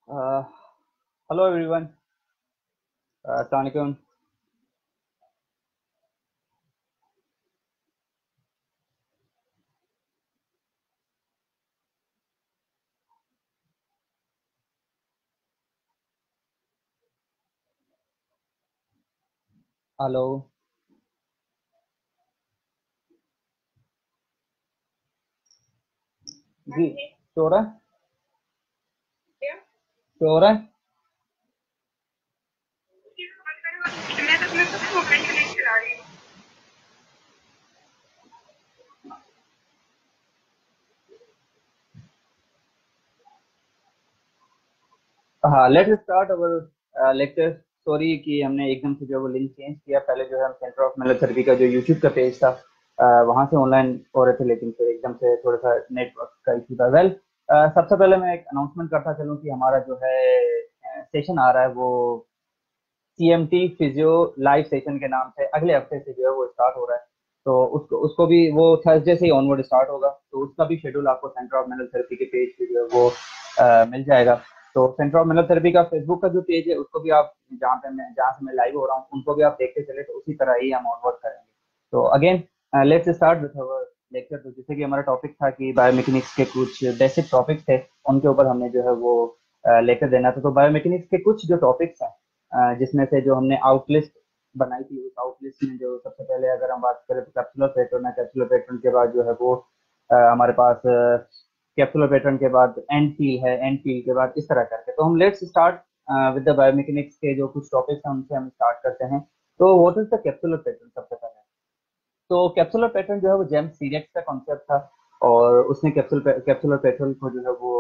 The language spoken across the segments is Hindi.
Uh, Hello everyone. Assalamualaikum. Hello जी। शो हो रहा है? शो हो रहा है? मैं तो अपना पता मोबाइल कनेक्ट करा रही हूँ। हाँ, let's start our lecture. Sorry कि हमने एकदम से जो वो लिंक चेंज किया। पहले जो है हम सेंटर ऑफ मेलर थेरेपी का जो यूट्यूब का पेज था वहाँ से ऑनलाइन हो रहे थे, लेकिन फिर एकदम से थोड़ा सा नेटवर्क का इशू था। वेल, सबसे पहले मैं एक अनाउंसमेंट करता चलूँ कि हमारा जो है सेशन आ रहा है वो सीएमटी फिजियो लाइव सेशन के नाम से अगले हफ्ते से जो है वो स्टार्ट हो रहा है। तो उसको उसको भी वो थर्सडे से ही ऑनवर्ड स्टार्ट होगा, तो उसका भी शेड्यूल आपको सेंटर ऑफ मेनल थेरेपी के पेज पे जो है वो मिल जाएगा। तो सेंटर ऑफ मेनल थेरेपी का फेसबुक का जो पेज है उसको भी आप जहाँ से मैं लाइव हो रहा हूँ उनको भी आप देखते चले, तो उसी तरह ही हम ऑनवर्ड करेंगे। तो again let's start with our lecture. तो जैसे कि हमारा टॉपिक था कि बायोमेकेनिक्स के कुछ बेसिक टॉपिक्स थे, उनके ऊपर हमने जो है वो लेक्चर देना था। तो बायोमेकेनिक्स के कुछ जो टॉपिक्स हैं जिसमें से जो हमने आउटलिस्ट बनाई थी, उस आउटलिस्ट में जो सबसे पहले अगर हम बात करें तो कैप्सुलर पैटर्न है। कैप्सुलर पैटर्न के बाद जो है वो हमारे पास कैप्सुलर पैटर्न के बाद एंड फील है, एंड फील के बाद इस तरह करके। तो हम let's start with the biomechanics के जो कुछ टॉपिक्स हैं उनसे हम स्टार्ट करते हैं। तो what is the capsular pattern सबसे पहले? तो कैप्सुलर पैटर्न जो है वो जेम्स सीरेक्स का कॉन्सेप्ट था, और उसने कैप्सुलर पैटर्न को जो है वो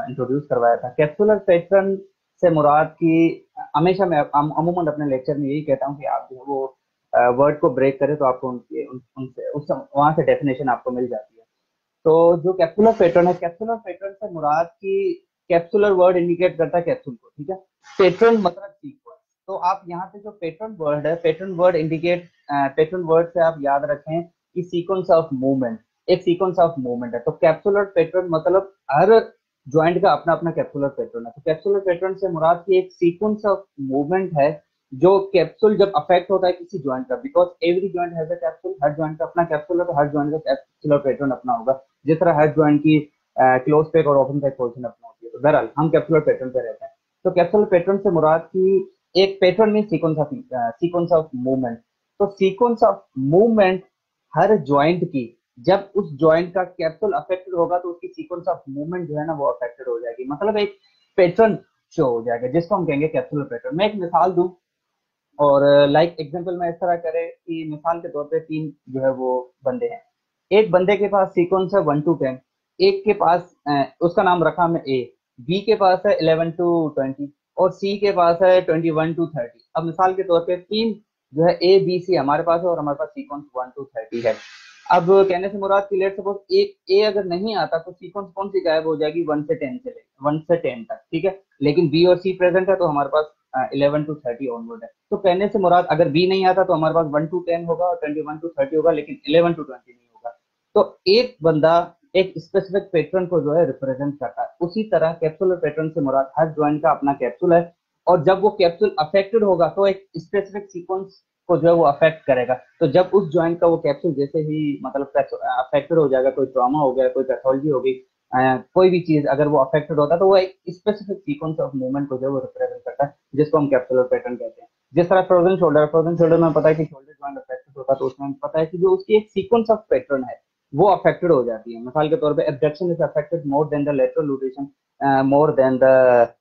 इंट्रोड्यूस करवाया था। कैप्सुलर पैटर्न से मुराद की हमेशा मैं अमूमन अपने लेक्चर में यही कहता हूँ कि आप जो है वो वर्ड को ब्रेक करें तो आपको उनके उनसे वहां से डेफिनेशन आपको मिल जाती है। तो जो कैप्सुलर पैटर्न है, कैप्सुलर पैटर्न से मुराद की कैप्सुलर वर्ड इंडिकेट करता है कैप्सूल को, ठीक है। पैटर्न मतलब सीक्वेंस। तो आप यहाँ पे जो पैटर्न वर्ड है, pattern word indicate, pattern word से आप याद रखें कि सीक्वेंस ऑफ मूवमेंट, एक सीक्वेंस ऑफ मूवमेंट है। तो कैप्सुलर पैटर्न मतलब हर ज्वाइंट का अपना अपना कैप्सुलर पैटर्न है। तो कैप्सुलर पैटर्न से मुराद की एक सीक्वेंस ऑफ मूवमेंट है जो कैप्सूल जब अफेक्ट होता है किसी ज्वाइंट का, because every joint has a capsule, her joint का अपना कैप्सूल है, तो हर ज्वाइंट का कैप्सुलर पैटर्न अपना होगा, जिस तरह हर ज्वाइंट की क्लोज पैक और ओपन पैक पोजीशन अपना होती है। तो बहरहाल हम कैप्सुलर पैटर्न पे रहते हैं। तो कैप्सुलर पैटर्न से मुराद की एक पैटर्न में सीक्वेंस ऑफ मूवमेंट। तो sequence of movement her joint की, जब उस ज्वाइंट का कैप्सूल अफेक्टेड होगा तो उसकी सीक्वेंस ऑफ मूवमेंट जो है ना वो अफेक्टेड हो जाएगी, मतलब एक पैटर्न शो हो जाएगा जिसको हम कहेंगे कैप्सुलर पैटर्न। मैं एक मिसाल दूं, और लाइक एग्जांपल में इस तरह करें कि मिसाल के तौर पे तीन जो है वो बंदे हैं। एक बंदे के पास सीक्वेंस है 1 to 10, एक के पास उसका नाम रखा हमने ए, बी के पास है 11 to 20, और सी के पास है 21 to 30। अब मिसाल के तौर पे तीन जो है ए बी सी हमारे पास है, और हमारे पास सीक्वेंस 1 to 30 है। अब कहने से मुराद की लेट सपोज एक ए अगर नहीं आता तो सीक्वेंस कौन सी गायब हो जाएगी? 1 से 10 से लेकर 1 से 10 तक, ठीक है। लेकिन बी और सी प्रेजेंट है तो हमारे पास 11 to 30 ऑनवर्ड है। तो कहने से मुराद अगर बी नहीं आता तो हमारे पास 1 to 10 होगा और 21 to 30 होगा, लेकिन 11 to 20 नहीं होगा। तो एक बंदा एक स्पेसिफिक पैटर्न को जो है रिप्रेजेंट करता है। उसी तरह कैप्सुलर पैटर्न से मुराद हर ज्वाइंट का अपना कैप्सूल है, और जब वो कैप्सूल अफेक्टेड होगा तो एक स्पेसिफिक सीक्वेंस को जो है वो अफेक्ट करेगा। तो जब उस ज्वाइंट का वो कैप्सूल जैसे ही मतलब अफेक्टेड हो जाएगा, कोई ट्रॉमा हो गया, कोई पैथोलॉजी हो गई, कोई भी चीज अगर वो अफेक्टेड होता है तो वो एक स्पेसिफिक सीक्वेंस ऑफ मूवमेंट को जो है वो रिप्रेजेंट करता है, जिसको हम कैप्सुलर पैटर्न कहते हैं। जिस तरह फ्रोजन शोल्डर में पता है कि शोल्डर ज्वाइंट अफेक्टेड होता है, तो उसमें पता है कि जो उसकी एक सीक्वेंस ऑफ पैटर्न है वो अफेक्टेड हो जाती है। मिसाल के तौर पे abduction is affected more than the lateral rotation, more than the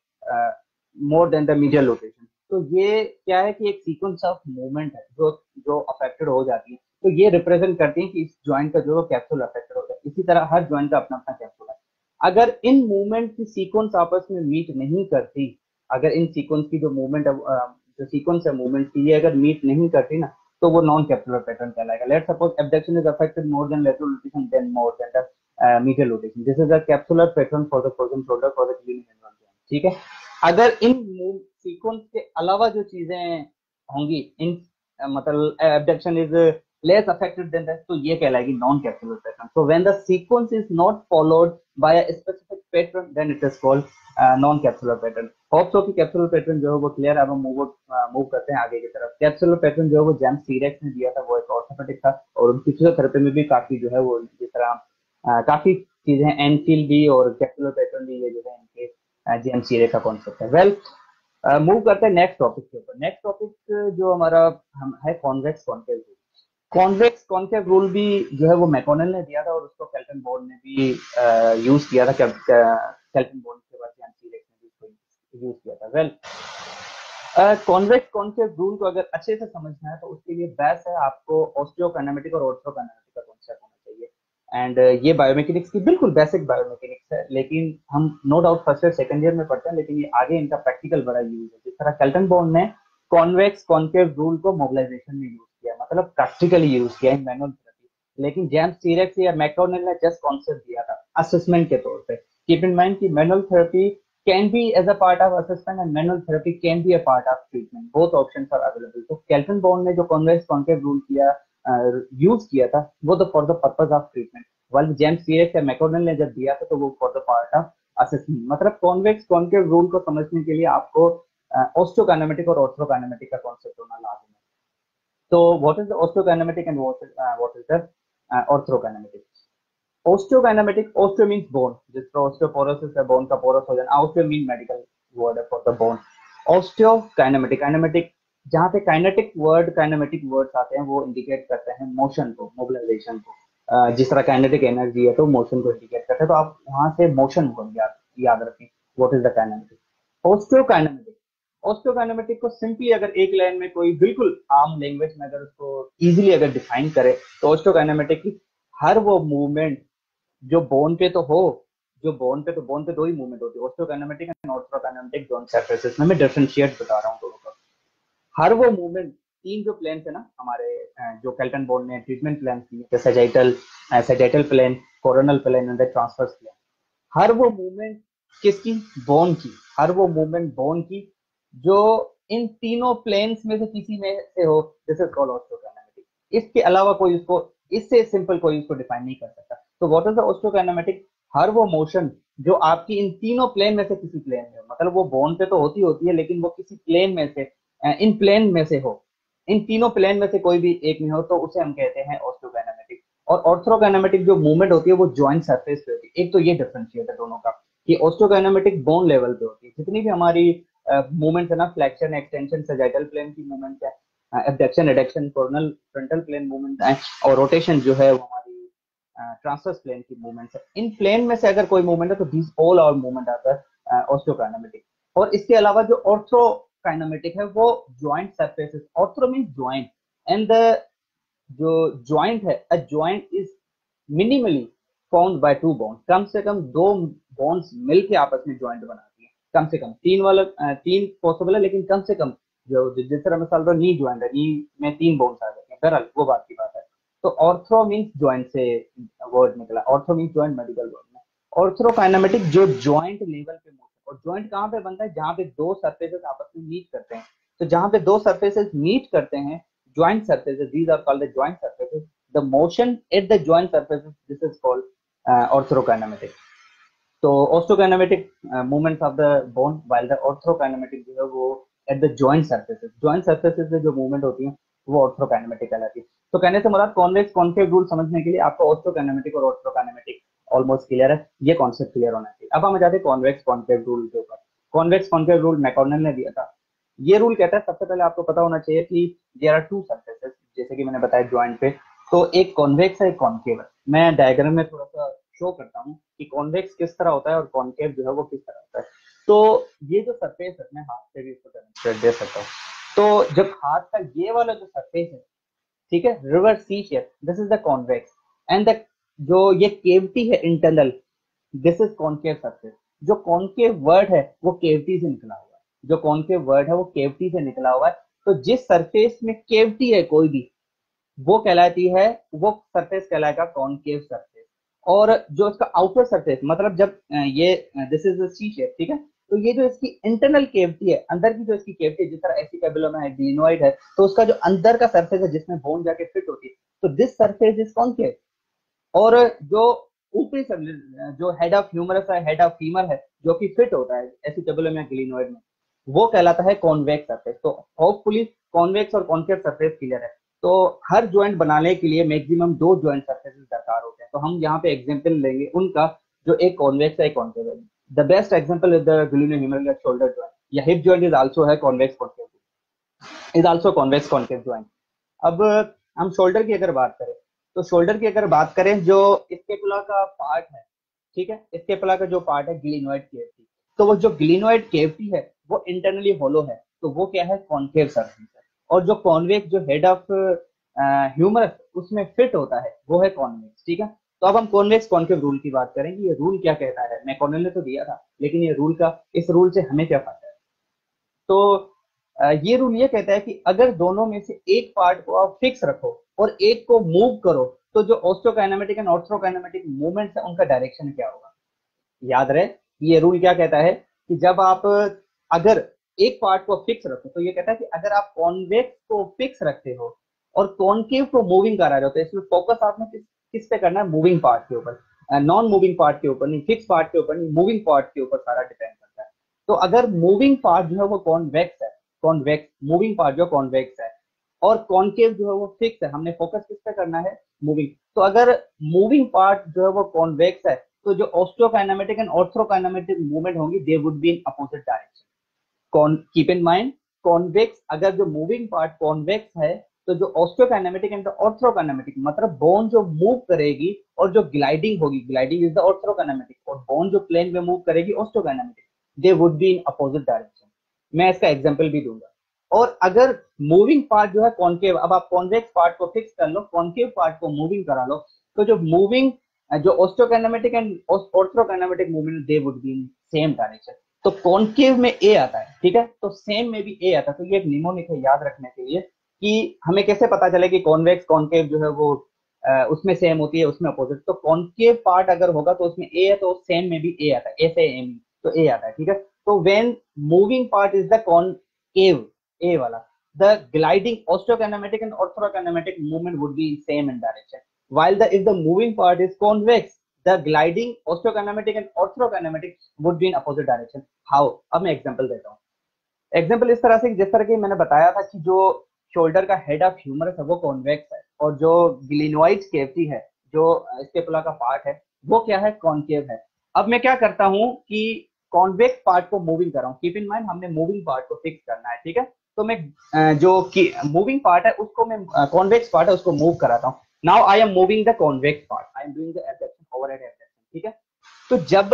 more than the medial rotation. तो ये क्या है कि एक सीक्वेंस ऑफ मूवमेंट है जो जो अफेक्टेड हो जाती है। तो ये रिप्रेजेंट करती है कि इस ज्वाइंट का जो कैप्सूल अफेक्टेड हो जाए। इसी तरह हर ज्वाइंट का अपना अपना कैप्सूल है। अगर इन मूवमेंट की सीक्वेंस आपस में मीट नहीं करती, अगर इन सीक्वेंस की जो मूवमेंट है जो सीक्वेंस है मूवमेंट की, ये अगर मीट नहीं करती ना, तो वो नॉन कैप्सुलर पैटर्न कहलाएगा। Let suppose abduction is affected more than lateral rotation then more than the medial rotation, this is a capsular pattern for the frozen shoulder for the cleaning environment, ठीक है। अगर इन सीक्वेंस के अलावा जो चीजें होंगी, इन मतलब abduction is less affected than that, तो ये कहलाएगी non capsular pattern. So when the sequence is not followed by a specific pattern, then it is called non capsular pattern. Hope so कि कैप्सुलर पैटर्न जो है वो क्लियर। अब हम मूव करते हैं आगे की तरफ। कैप्सुलर पैटर्न जो है वो जेम्स सीरेक्स ने दिया था, वो एक ऑर्थोपेडिक था, और उनकी फिजियोथेरेपी में भी काफी जो है वो जिस तरह काफी चीजें एनफील भी और कैप्सुलर पैटर्न भी ये जो है इनके जेम्स सीरेक्स का कॉन्सेप्ट है। वेल, मूव करते हैं नेक्स्ट टॉपिक के ऊपर। नेक्स्ट टॉपिक जो हमारा हम है convex concave rule. Convex concave rule भी जो है वो मैकोनेल ने दिया था, और उसको केल्टन बोर्ड ने भी यूज किया था। केल्टन बोर्ड के बाद जेम्स सीरेक्स ने भी इसको यूज किया था। वेल, कॉन्वेक्स कॉन्केव रूल को अगर अच्छे से समझना है तो उसके लिए बेस्ट है आपको ऑस्टियोकाइनेमेटिक और ऑर्थोकाइनेमेटिक का कॉन्सेप्ट होना चाहिए। एंड ये बायोमेकेनिक्स की बिल्कुल बेसिक बायोमेकेनिक्स है, लेकिन हम no doubt first year second year में पढ़ते हैं, लेकिन ये आगे इनका प्रैक्टिकल बड़ा यूज है। जिस तरह केल्टन बोर्ड ने कॉन्वेक्स कॉन्केव रूल को मोबिलाइजेशन में यूज किया, मतलब प्रैक्टिकली यूज किया इन मैनुअल थेरेपी, लेकिन जेम्स सीरेक्स या मैकोनेल ने जस्ट कॉन्सेप्ट दिया था असेसमेंट के तौर पे। कीप इन माइंड कि manual therapy can be as a part of assessment and manual therapy can be a part of treatment. Both options are available. तो केल्टन बॉन्ड ने जो कॉन्वेक्स कॉन्केव रूल किया यूज किया था वो तो for the purpose of treatment, while James Cyriax या मैकोनेल ने जब दिया था तो वो for the part of assessment. मतलब कॉन्वेक्स कॉन्केव रूल को समझने के लिए आपको ऑस्टियोकाइनेमेटिक और ऑर्थोकाइनेमेटिक का कॉन्सेप्ट होना लाजमी है। तो what is the osteokinematic and what is the orthokinematic? Osteokinematic, osteo means bone, जिस तरह ऑस्टियोपोरोसिस है बोन का पोरस हो जाना, ऑस्टियो मीन मेडिकल वर्ड है for the bone. Osteokinematic, kinematic जहां पे काइनेमेटिक वर्ड्स आते हैं वो इंडिकेट करते हैं मोशन को, मोबिलाइजेशन को। जिस तरह काइनेटिक एनर्जी है तो मोशन को इंडिकेट करते हैं, तो आप वहां से मोशन को याद रखें। What is the kinematic? Osteokinematic, osteokinematic को सिंपली अगर एक लाइन में कोई बिल्कुल आम लैंग्वेज में अगर उसको इजीली अगर डिफाइन करे तो ऑस्टियोकाइनेमेटिक की हर वो मूवमेंट जो बोन पे तो हो, जो बोन पे दो ही मूवमेंट होती है, ऑस्टियोकाइनेमेटिक एंड ऑर्थोकाइनेमेटिक जोन सरफेसेस में मैं डिफरेंशिएट बता रहा हूँ दोनों का। हर वो मूवमेंट, तीन जो प्लेन है ना हमारे जो केल्टन बोर्ड ने ट्रीटमेंट प्लान किए, sagittal plane, coronal plane and transverse plane, हर वो मूवमेंट किसकी? बोन की। हर वो मूवमेंट बोन की जो इन तीनों प्लेन्स में से किसी में से हो, दिस इज कॉल्ड ऑस्टियोकाइनेमेटिक। इसके अलावा कोई उसको, इससे सिंपल कोई उसको डिफाइन नहीं कर सकता। तो व्हाट इज द ऑस्टियोकाइनेमेटिक? हर वो मोशन जो आपकी इन तीनों प्लेन में से किसी प्लेन में हो, मतलब वो बोन पे तो होती है लेकिन वो किसी प्लेन में से, इन प्लेन में से हो, इन तीनों प्लेन में से कोई भी एक में हो, तो उसे हम कहते हैं ऑस्टियोकाइनेमेटिक। और ऑर्थोकाइनेमेटिक जो मूवमेंट होती है वो जॉइंट सरफेस पे होती है। एक तो ये डिफरेंशिएट है दोनों का कि ऑस्टियोकाइनेमेटिक बोन लेवल पे होती है। जितनी भी हमारी मूवमेंट है ना, फ्लेक्शन, एक्सटेंशन, सैजिटल प्लेन की मूवमेंट है, abduction, adduction, coronal frontal plane movement है, और रोटेशन जो है वो हमारी ट्रांसवर्स प्लेन की मूवमेंट है। इन प्लेन में से अगर कोई मूवमेंट है तो दिस ऑल आवर मूवमेंट आता है ऑस्टियोकाइनेमेटिक। और इसके अलावा जो ऑर्थोकाइनेमेटिक है वो joint surfaces, ortho means joint, and the जो जॉइंट है, a joint is minimally found by two bones. कम से कम दो बोन्स मिलके आपस में जॉइंट बनाती है। कम से कम तीन पॉसिबल है, लेकिन कम से कम जो जिस तरह मिसाल पर नी जॉइंट है, नी में तीन बोन्स आ जाते हैं, बहरहाल वो बात की बात है। तो ऑर्थो मींस जॉइंट से वर्ड निकला, ortho means joint medical word में। ऑर्थोकाइनेमेटिक जो जॉइंट लेवल पे मोशन, और जॉइंट कहाँ पे बनता है? जहां पे दो सरफेसेस आपस में मीट करते हैं। तो जहां पे दो सरफेसेस मीट करते हैं, joint surfaces, these are called the joint surfaces. The motion at the joint surfaces, this is called orthokinetic. तो osteokinematic movements of the bone, while the orthokinematic जो है वो एट द जॉइंट सरफेसेस से जो मूवमेंट होती है वो ऑर्थोकाइनेमेटिक कहलाती है। तो कहने से मुराद कॉन्वेक्स कॉन्केव रूल समझने के लिए आपको ऑस्टियोकाइनेमेटिक और ऑर्थोकाइनेमेटिक ऑलमोस्ट क्लियर है, ये कॉन्सेप्ट क्लियर होना चाहिए। अब हम जाते हैं कॉन्वेक्स कॉन्केव रूल के ऊपर। कॉन्वेक्स कॉन्केव रूल मैकोनेल ने दिया था। ये रूल कहता है, सबसे पहले आपको पता होना चाहिए कि देयर आर टू सरफेसेस, जैसे कि मैंने बताया जॉइंट पे, तो एक कॉन्वेक्स है, एक कॉन्केव है। मैं डायग्राम में थोड़ा सा शो करता हूँ कि कॉन्वेक्स किस तरह होता है और कॉन्केव जो है वो किस तरह होता है। तो ये जो सरफेस है, मैं हाथ से भी इसको डेमोंस्ट्रेट दे सकता हूँ। तो जब हाथ का ये वाला जो सरफेस है, ठीक है, reverse C shape, this is the convex, and the जो ये केविटी है internal, this is concave surface. जो कॉन्केव वर्ड है वो केविटी से निकला हुआ है, जो कॉन्केव वर्ड है वो केविटी से निकला हुआ है। तो जिस सरफेस में केविटी है कोई भी, वो कहलाती है, वो सरफेस कहलाएगा कॉन्केव सरफेस। और जो इसका आउटर सरफेस, मतलब जब ये दिस इज सी शेप, ठीक है, तो ये जो इसकी इंटरनल केविटी है, अंदर की जो इसकी केविटी है, जिस तरह एसिकैबुलम है, ग्लिनोइड है, तो उसका जो अंदर का सरफेस है जिसमें बोन जाके फिट होती है, तो दिस सरफेस इज कॉन्केव। और जो ऊपरी जो हेड ऑफ ह्यूमरस है, हेड ऑफ फीमर है, जो कि फिट होता है एसिटेबुलम या ग्लिनोइड में, वो कहलाता है कॉन्वेक्स सरफेस। तो होपफुली कॉन्वेक्स और कॉन्केव सरफेस क्लियर है। तो हर ज्वाइंट बनाने के लिए मैक्सिमम 2 ज्वाइंट सरफेसेस दरकार होते हैं। तो हम यहाँ पे एग्जांपल लेंगे उनका, जो एक कॉन्वेक्स है, एक कॉन्केव है। The best example is the glenohumeral shoulder joint, या हिप ज्वाइंट इज आल्सो है convex concave, is also convex concave joint. अब हम शोल्डर की अगर बात करें, तो शोल्डर की अगर बात करें, जो स्केपुला का पार्ट है, ठीक है, स्केपुला का जो पार्ट है ग्लिनोइड केविटी, तो वो जो ग्लिनोइड केविटी है वो इंटरनली होलो है, तो वो क्या है, कॉन्केव सरफेस है। और जो कॉन्वेक्स जो हेड ऑफ ह्यूमरस उसमें फिट होता है वो है कॉन्वेक्स, ठीक है। तो अब हम कॉन्वेक्स कॉन्केव रूल की बात करेंगे। ये रूल क्या कहता है, मैकॉनेल ने तो दिया था, लेकिन ये रूल का, इस रूल से हमें क्या फायदा है। तो ये रूल ये कहता है कि अगर दोनों में से एक पार्ट को आप फिक्स रखो और एक को मूव करो, तो जो ऑस्टियोकाइनेमेटिक एंड ऑर्थ्रोकाइनेमेटिक मूवमेंट्स है उनका डायरेक्शन क्या होगा। याद रहे ये रूल क्या कहता है कि जब आप अगर एक पार्ट को फिक्स रखो, तो ये कहता है कि अगर आप कॉन्वेक्स को फिक्स रखते हो और कॉन्केव को मूविंग करा रहे हो, तो इसमें फोकस आपने किस पे करना है, मूविंग पार्ट के ऊपर, नॉन मूविंग पार्ट के ऊपर नहीं, फिक्स पार्ट के ऊपर नहीं, मूविंग पार्ट के ऊपर सारा डिपेंड करता है। तो अगर मूविंग पार्ट जो है वो कॉन्वेक्स है, कॉन्वेक्स मूविंग पार्ट जो कॉन्वेक्स है, और कॉन्केव जो है वो फिक्स है, हमने फोकस किस पे करना है, मूविंग। तो अगर मूविंग पार्ट जो है वो कॉन्वेक्स है, तो जो ऑस्टियोकाइनेमेटिक एंड ऑर्थ्रोकाइनेमेटिक मूवमेंट होंगी दे would be in opposite direction. Keep in mind, convex, अगर जो मूविंग पार्ट कॉन्वेक्स है, तो जो ऑस्टियोकाइनेमेटिक एंड ऑर्थ्रोकाइनेमेटिक, मतलब बोन जो मूव करेगी और जो ग्लाइडिंग होगी, ग्लाइडिंग इज द ऑर्थ्रोकाइनेमेटिक, और बोन जो प्लेन में मूव करेगी osteokinematic, they would be in opposite direction. मैं इसका एग्जांपल भी दूंगा। और अगर मूविंग पार्ट जो है कॉन्केव, अब आप कॉन्वेक्स पार्ट को फिक्स कर लो, कॉन्केव पार्ट को मूविंग करा लो, तो जो मूविंग, जो osteokinematic and arthrokinematic movement they would be in same direction. तो कॉन्केव में ए आता है, ठीक है, तो सेम में भी ए आता है। तो ये एक निमोनिक है याद रखने के लिए, कि हमें कैसे पता चले कि कॉन्वेक्स कॉन्केव जो है वो उसमें सेम होती है, उसमें अपोजिट। तो कॉन्केव पार्ट अगर होगा तो उसमें ए है, तो सेम में भी ए आता है, ए से एम, तो ए आता है, ठीक है। तो when moving part is the concave, A वाला, the gliding osteokinetic and orthokinetic movement would be same in direction, while if the moving part is convex, the gliding osteokinetic and orthokinetic would be in opposite direction. How? अब मैं एग्जांपल देता हूँ। एग्जांपल इस तरह से, जिस तरह की मैंने बताया था कि जो शोल्डर का हेड ऑफ ह्यूमरस है वो कॉन्वेक्स है, और जो ग्लिनोइड केविटी है, जो स्केपुला का पार्ट है, वो क्या है, कॉन्केव है। अब मैं क्या करता हूँ कि कॉन्वेक्स पार्ट को मूविंग कर रहा हूँ। कीप इन माइंड, हमने मूविंग पार्ट को फिक्स करना है, ठीक है। तो मैं जो मूविंग पार्ट है उसको मैं, कॉन्वेक्स पार्ट है उसको मूव कराता हूँ। Now I am moving the convex part, I am doing the abduction, overhead abduction, ठीक है। तो जब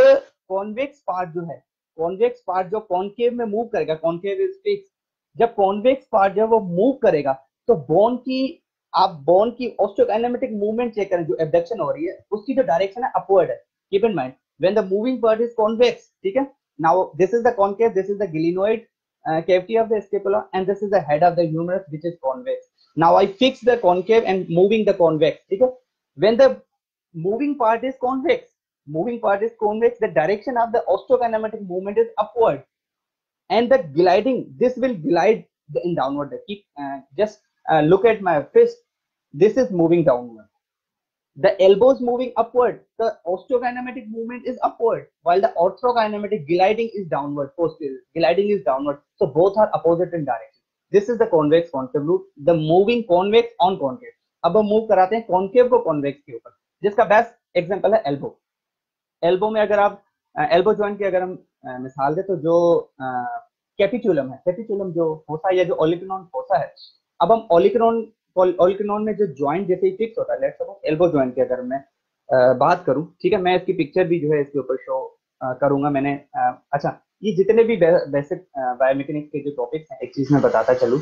कॉन्वेक्स पार्ट जो है, कॉन्वेक्स पार्ट जो कॉन्केव में मूव करेगा, कॉन्केव इज फिक्स, जब कॉन्वेक्स पार्ट जो है वो मूव करेगा, तो बोन की, आप बोन की ऑस्टियोकाइनेमेटिक मूवमेंट चेक करें, जो एब्डक्शन हो रही है उसकी जो डायरेक्शन है अपवर्ड है। Keep in mind, when the moving part is convex, ठीक है। Now this is the concave, this is the glenoid cavity of the scapula, and this is the head of the humerus which is convex. Now I fix the concave and moving the convex, ठीक है। When the moving part is convex, moving part is convex, the direction of the osteokinetic movement is upward, and the gliding, this will glide in downward. Keep just look at my fist, this is moving downward, the elbow is moving upward, the osteokinetic movement is upward, while the orthokinetic gliding is downward, posterior gliding is downward. So both are opposite in direction. This is the convex concave route, the moving convex on concave. अब हम मूव कराते हैं कॉन्केव को कॉन्वेक्स के ऊपर, जिसका बेस्ट एग्जांपल है एल्बो। एल्बो में अगर आप एल्बो जॉइंट की अगर हम मिसाल दे, तो जो कैपिचुलम है, कैपिचुलम जो फोसा या जो ओलिकनॉन फोसा है, अब हम ओलिकनॉन में जो जॉइंट जैसे ही फिक्स होता है, लेट्स सपोज एल्बो जॉइंट की अगर मैं बात करूं, ठीक है, मैं इसकी पिक्चर भी जो है इसके ऊपर शो करूंगा। मैंने अच्छा, ये जितने भी बेसिक बायोमेकेनिक्स के जो टॉपिक्स हैं, एक चीज मैं बताता चलूं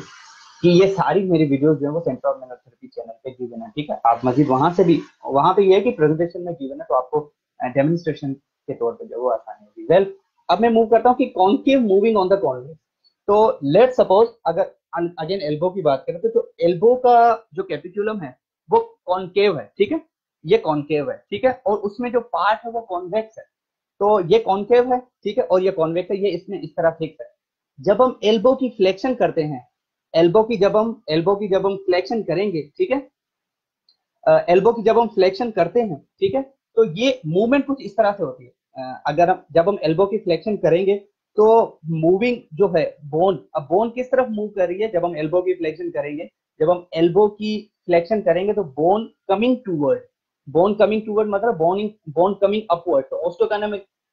कि ये सारी मेरी वीडियोस जो है वो centre of manual therapy channel पे गिवन है, ठीक है। आप मजीद वहां से भी, वहां पे ये है कि प्रेजेंटेशन में गिवन है, तो आपको डेमोन्स्ट्रेशन के तौर पे जो वो आसानी होगी। वेल, अब मैं मूव करता हूँ कि concave moving on the convex. तो लेट सपोज अगर अगेन एल्बो की बात करें, तो एल्बो का जो कैपिचुलम है वो कॉन्केव है, ठीक है, ये कॉन्केव है, ठीक है, और उसमें जो पार्ट है वो कॉन्वेक्स है। तो ये कॉन्केव है, ठीक है, और ये कॉन्वेक्स है, ये इसमें इस तरह फिक्स है। जब हम एल्बो की फ्लेक्शन करते हैं, एल्बो की जब हम फ्लेक्शन करेंगे, ठीक है, एल्बो की जब हम फ्लेक्शन करते हैं, ठीक है, तो ये मूवमेंट कुछ इस तरह से होती है। अगर हम जब हम एल्बो की फ्लेक्शन करेंगे तो मूविंग जो है बोन, अब बोन किस तरफ मूव कर रही है जब हम एल्बो की फ्लेक्शन करेंगे, जब हम एल्बो की फ्लेक्शन करेंगे तो बोन कमिंग टूवर्ड मतलब बोन कमिंग अपवर्ड, तो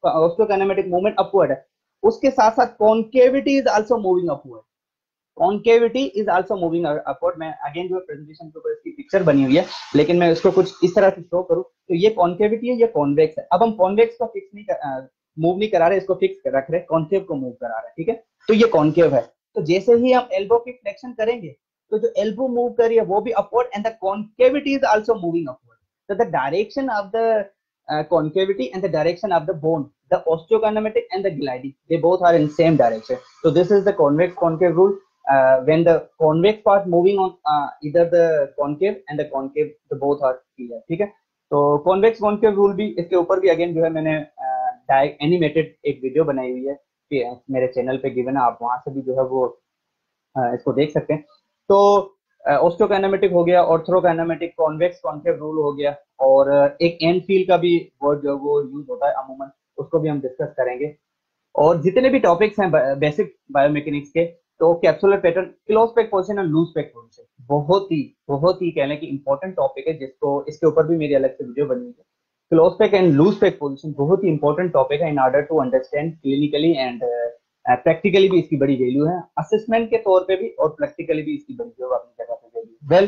ऑस्टोकाइनेमेटिक मूवमेंट अपवर्ड है। उसके साथ साथ concavity is also moving upward, concavity is also moving upward. मैं अगेन जो प्रेजेंटेशन के ऊपर इसकी पिक्चर बनी हुई है, लेकिन मैं इसको कुछ इस तरह से शो करूं तो ये कॉन्केविटी है, ये कॉन्वेक्स है। अब हम कॉन्वेक्स को फिक्स नहीं मूव नहीं करा रहे, इसको फिक्स रख रहे, कॉन्केव को मूव करा रहे हैं, ठीक है। तो ये कॉन्केव है। तो जैसे ही हम एल्बो की फ्लेक्शन करेंगे तो जो एल्बो मूव कर रही है वो भी upward and the concavity is also moving upward. तो the direction of the concavity and the direction of the bone, the osteokinetic and the gliding, they both are in same direction. So this is the convex concave rule. When the convex part moving on either the concave and the concave, the both are clear, ठीक है। तो convex concave rule भी, इसके ऊपर भी अगेन जो है मैंने एनिमेटेड एक वीडियो बनाई हुई है कि मेरे चैनल पे गिवन है, आप वहां से भी जो है वो इसको देख सकते हैं। तो ऑस्टियोकाइनेमेटिक हो गया, ऑर्थ्रोकाइनेमेटिक, कॉन्वेक्स कॉन्केव रूल हो गया, और एक एंड फील का भी वर्ड जो वो यूज होता है अमूमन, उसको भी हम डिस्कस करेंगे। और जितने भी टॉपिक्स हैं बेसिक बायोमैकेनिक्स के, तो capsular pattern, close pack position और लूज पैक पोजीशन बहुत ही कहने की इंपॉर्टेंट टॉपिक है, जिसको इसके ऊपर भी मेरी अलग से वीडियो बनी है। Close pack and loose pack position बहुत ही इंपॉर्टेंट टॉपिक है in order to understand clinically and practically भी इसकी बड़ी वैल्यू है, असेसमेंट के तौर पे भी और प्रैक्टिकली भी इसकी बड़ी जो अपनी जगह पे वैल्यू। वेल,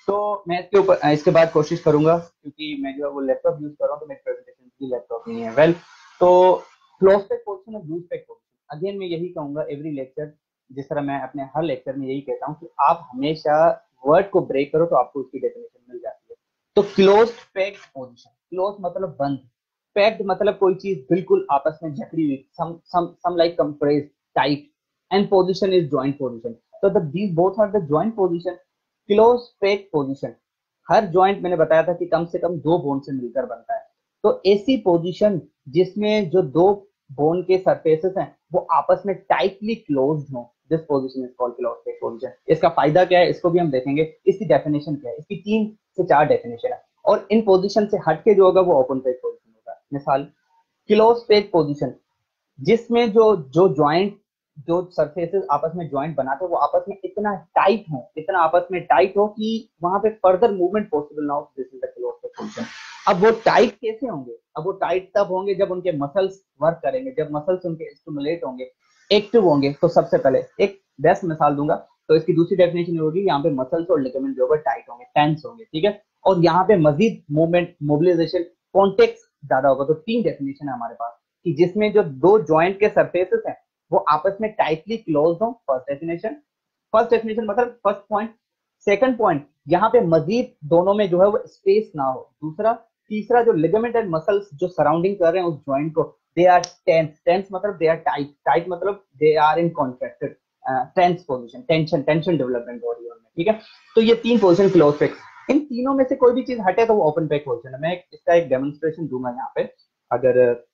तो मैं इसके ऊपर इसके बाद कोशिश करूंगा, क्योंकि मैं जो है वो लैपटॉप यूज कर रहा हूँ, तो मेरी प्रेजेंटेशन की लैपटॉप नहीं है। वेल, तो क्लोज पैक पोजीशन और लूज पैक पोजीशन, अगेन मैं यही कहूंगा एवरी लेक्चर, जिस तरह मैं अपने हर लेक्चर में यही कहता हूँ कि आप हमेशा वर्ड को ब्रेक करो तो आपको उसकी डेफिनेशन मिल जाती है। तो क्लोज पैक पोजीशन, क्लोज मतलब बंद, पैक्ड मतलब कोई चीज बिल्कुल आपस में जकड़ी हुई, some like compressed, tight, and position is joint position. तो these both are the joint position. Close pack position, हर जॉइंट मैंने बताया था कि कम से कम 2 बोन से मिलकर बनता है। तो ऐसी पोजीशन जिसमें जो 2 बोन के सरफेसेस हैं वो आपस में टाइटली क्लोज्ड हो, this position is called close pack position. इसका फायदा क्या है इसको भी हम देखेंगे, इसकी डेफिनेशन क्या है, इसकी 3 से 4 डेफिनेशन है, और इन पोजीशन से हटके जो होगा वो ओपन पैक पोजीशन होगा। मिसाल, क्लोज पैक पोजीशन जिसमें जो जॉइंट, जो सरफेसेस आपस में जॉइंट बनाते हैं वो आपस में इतना आपस में टाइट हो कि वहां पे फर्दर मूवमेंट पॉसिबल ना हो, this is the close pack position. अब वो टाइट कैसे होंगे, अब वो टाइट तब होंगे जब उनके मसल्स वर्क करेंगे, जब मसल्स उनके स्टिमुलेट होंगे, एक्टिव होंगे। तो सबसे पहले एक बेस्ट मिसाल दूंगा, तो इसकी दूसरी डेफिनेशन होगी, यहाँ पे मसल्स और लिगामेंट जो है टाइट होंगे, टेंस होंगे, ठीक है, और यहाँ पे मजीद मूवमेंट, मोबिलाइजेशन, कॉन्टेक्ट ज्यादा होगा। तो 3 डेफिनेशन है हमारे पास कि जिसमें जो 2 जॉइंट के सरफेसेस हैं वो आपस में टाइटली क्लोज हो, फर्स्ट डेफिनेशन मतलब फर्स्ट पॉइंट। सेकंड पॉइंट, यहाँ पे मजीद दोनों में जो है वो स्पेस ना हो। दूसरा, तीसरा, जो लिगामेंट एंड मसल्स जो सराउंडिंग कर रहे हैं उस जॉइंट को, दे आर टेंस मतलब दे आर टाइट मतलब they are in contracted, tense position, tension development हो रही है उनमें, ठीक है। तो ये 3 पोजीशन क्लोज पैक, इन तीनों में से कोई भी चीज हटे तो वो ओपन पैक पोजीशन है। मैं इसका एक डेमोन्स्ट्रेशन दूंगा यहाँ पे। अगर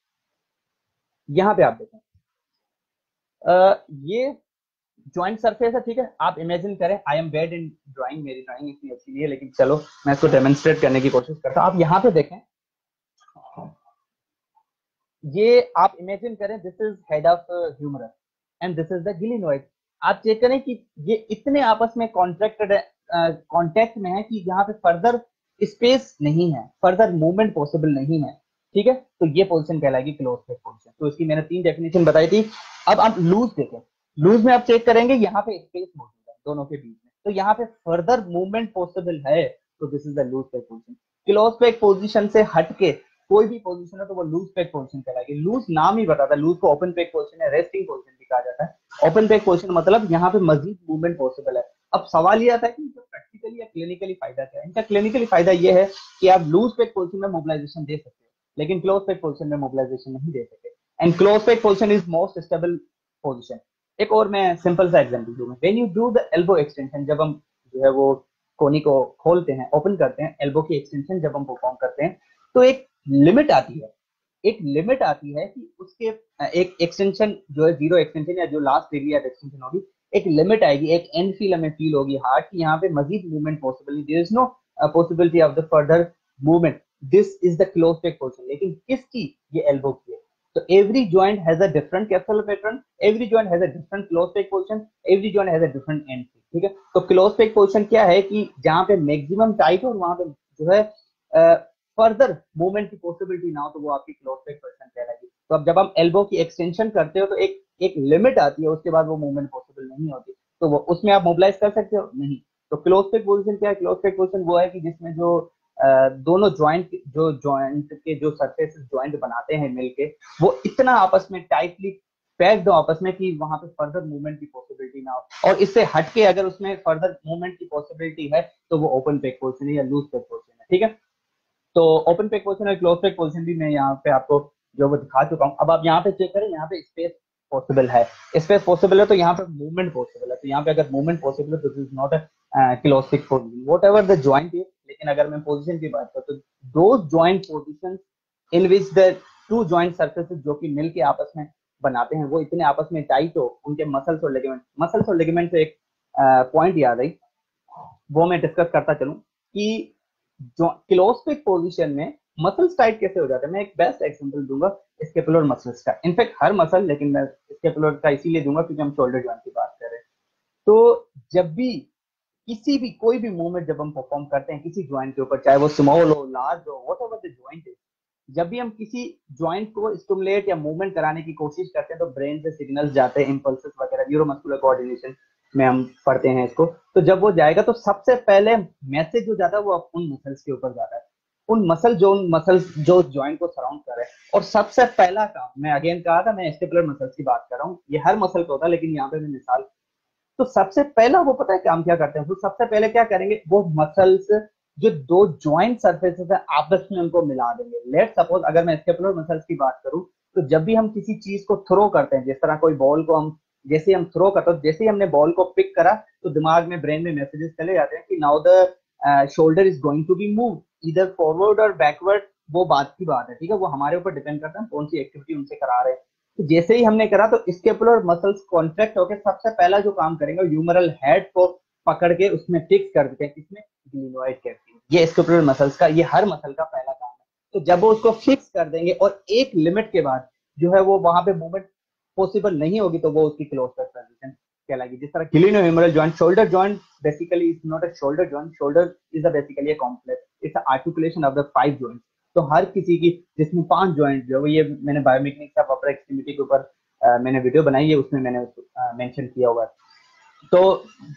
यहाँ पे आप देखें, ये जॉइंट सरफेस है, ठीक है। आप इमेजिन करें, I am bad in drawing, मेरी ड्राइंग इतनी अच्छी नहीं है, लेकिन चलो मैं इसको डेमोन्स्ट्रेट करने की कोशिश करता हूँ। आप यहाँ पे देखें, ये आप इमेजिन करें, this is head of humerus and this is the glenoid. आप चेक करें कि ये इतने आपस में कॉन्टेक्ट में है कि यहाँ पे फर्दर स्पेस नहीं है, फर्दर मूवमेंट पॉसिबल नहीं है, ठीक है। तो ये पोजीशन कहलाएगी क्लोज पैक पोजीशन। तो इसकी मैंने 3 डेफिनेशन बताई थी। अब आप लूज देखें, लूज में आप चेक करेंगे यहाँ पे स्पेस मौजूद है दोनों के बीच में, तो यहाँ पे फर्दर मूवमेंट पॉसिबल है, तो this is the loose pack position. Close pack position से हटके कोई भी पोजीशन है तो वो लूज पैक पोजीशन कहलाएगी। लूज नाम ही बताता है, लूज को ओपन पैक पोजीशन है, रेस्टिंग पोजीशन भी कहा जाता है। ओपन पैक पोजीशन मतलब यहाँ पे मजीद मूवमेंट पॉसिबल है। अब सवाल ये आता है कि प्रैक्टिकली या क्लिनिकली फायदा क्या है। इनका क्लिनिकली फायदा ये है कि आप लूज पैक पोजीशन में मोबिलाइजेशन दे सकते हो, लेकिन क्लोज पैक पोजीशन में मोबिलाइजेशन नहीं दे सकते। And close pack position is most stable position. एक और मैं सिंपल सा एग्जांपल दूंगा, when you do the elbow extension, जब हम जो है वो कोनी को खोलते हैं, ओपन करते हैं, एल्बो की एक्सटेंशन जब हम परफॉर्म करते हैं, तो एक लिमिट आती है, कि उसके एक एक्सटेंशन जो है, 0 एक्सटेंशन या जो लास्ट डिग्री ऑफ एक्सटेंशन होगी, एक लिमिट आएगी, एक एंड फील हमें फील होगी हार्ट की, यहाँ पे मजीद मूवमेंट पॉसिबल नहीं, there is no possibility of the further movement. This is the close pack position. लेकिन किसकी? ये एल्बो की है। तो every joint has a different capsular pattern, every joint has a different close pack position, every joint has a different end. ठीक है, तो क्लोज पेक पोजीशन क्या है कि जहां पे मैक्सिमम टाइट हो और वहां पे जो है फर्दर मूवमेंट की पॉसिबिलिटी ना हो, तो वो आपकी क्लोज पेक पोजीशन कहलाएगी। तो अब जब हम एल्बो की एक्सटेंशन करते हो तो एक एक लिमिट आती है, उसके बाद वो मूवमेंट पॉसिबल नहीं होती, तो वो उसमें आप मोबिलाइज कर सकते हो नहीं। तो क्लोज पेक पोजीशन क्या है? क्लोज पेक पोजीशन वो है कि जिसमें जो दोनों जॉइंट के जो सरफेसेस जॉइंट बनाते हैं मिलके, वो इतना आपस में टाइटली पैक्ड हो आपस में कि वहां पे फर्दर मूवमेंट की पॉसिबिलिटी ना हो, और इससे हटके अगर उसमें फर्दर मूवमेंट की पॉसिबिलिटी है तो वो ओपन पेक पोजीशन है या लूज पेक पोजीशन है। ठीक है, तो ओपन पेक पोजीशन और क्लोज पेक पोजीशन भी मैं यहाँ पे आपको जो वो दिखा चुका हूँ। अब आप यहाँ पे चेक करें, यहाँ पे स्पेस पॉसिबल है, स्पेस पॉसिबल है, तो यहाँ पे मूवमेंट पॉसिबल है। तो यहाँ पे अगर मूवमेंट पॉसिबल है तो this is not a close pack position what ever the joint is. लेकिन अगर मैं पोजीशन की बात करूँ तो दो joint position in which the two joint surfaces जो कि मिलके आपस में बनाते हैं वो इतने आपस में टाइट हो, उनके मसल्स और लिगामेंट से एक पॉइंट याद आई, वो मैं डिस्कस करता चलूं कि जो क्लोज फिट पोजीशन में मसल्स टाइट कैसे हो जाते हैं। मैं एक बेस्ट एग्जांपल दूंगा स्केपुलर मसल्स का, इनफैक्ट हर मसल, लेकिन मैं स्केपुलर का इसीलिए दूंगा क्योंकि हम शोल्डर जॉइंट की बात कर रहे हैं। तो जब भी किसी भी कोई भी मूवमेंट जब हम परफॉर्म करते हैं किसी ज्वाइंट के ऊपर, चाहे वो स्मॉल हो लार्ज हो वॉट एवर द ज्वाइंट है, जब भी हम किसी ज्वाइंट को स्टिमुलेट या मूवमेंट कराने की कोशिश करते हैं तो ब्रेन से सिग्नल्स जाते हैं, इंपल्सेस वगैरह, न्यूरोमस्कुलर कोऑर्डिनेशन में हम पढ़ते हैं इसको। तो जब वो जाएगा तो सबसे पहले मैसेज जो जाता है वो उन मसल्स के ऊपर जाता है, उन मसल्स जो ज्वाइंट को सराउंड कर रहे हैं। और सबसे पहला काम, मैं अगेन कहा था मैं स्टेपुलर मसल्स की बात कर रहा हूँ, ये हर मसल का होता है लेकिन यहाँ पे मैं मिसाल, तो सबसे पहला वो पता है काम क्या करते हैं, वो सबसे पहले क्या करेंगे, वो मसल्स जो दो जॉइंट सर्फेसेस है आपस में उनको मिला देंगे। लेट सपोज अगर मैं स्केपुलर मसल्स की बात करूं, तो जब भी हम किसी चीज को थ्रो करते हैं, जिस तरह कोई बॉल को हम जैसे हम थ्रो करते हैं, जैसे ही हमने बॉल को पिक करा तो दिमाग में ब्रेन में मैसेजेस चले जाते हैं कि now the shoulder is going to be move इधर फॉरवर्ड और बैकवर्ड। वो बात की बात है, ठीक है, वो हमारे ऊपर डिपेंड करता है कौन सी एक्टिविटी उनसे करा रहे हैं। तो जैसे ही हमने करा तो स्केपुलर मसल्स कॉन्ट्रैक्ट होकर सबसे पहला जो काम करेंगे ह्यूमरल हेड को पकड़ के उसमें फिक्स कर देते हैं, इसमें ग्लिनोइड कैविटी, ये स्केपुलर मसल्स का, ये हर मसल का पहला काम है। तो जब वो उसको फिक्स कर देंगे और एक लिमिट के बाद जो है वो वहां पे मूवमेंट पॉसिबल नहीं होगी तो वो उसकी क्लोज पोजीशन कहलाएगी। जिस तरह glenohumeral joint, shoulder joint basically is not a shoulder joint, shoulder is a basically a complex, it's a articulation of the 5 joints. तो हर किसी की जिसमें 5 जॉइंट जो है, ये मैंने बायोमेकेनिक्स ऑफ अपर एक्सट्रीमिटी के ऊपर मैंने वीडियो बनाई है, उसमें मैंने मेंशन किया हुआ है। तो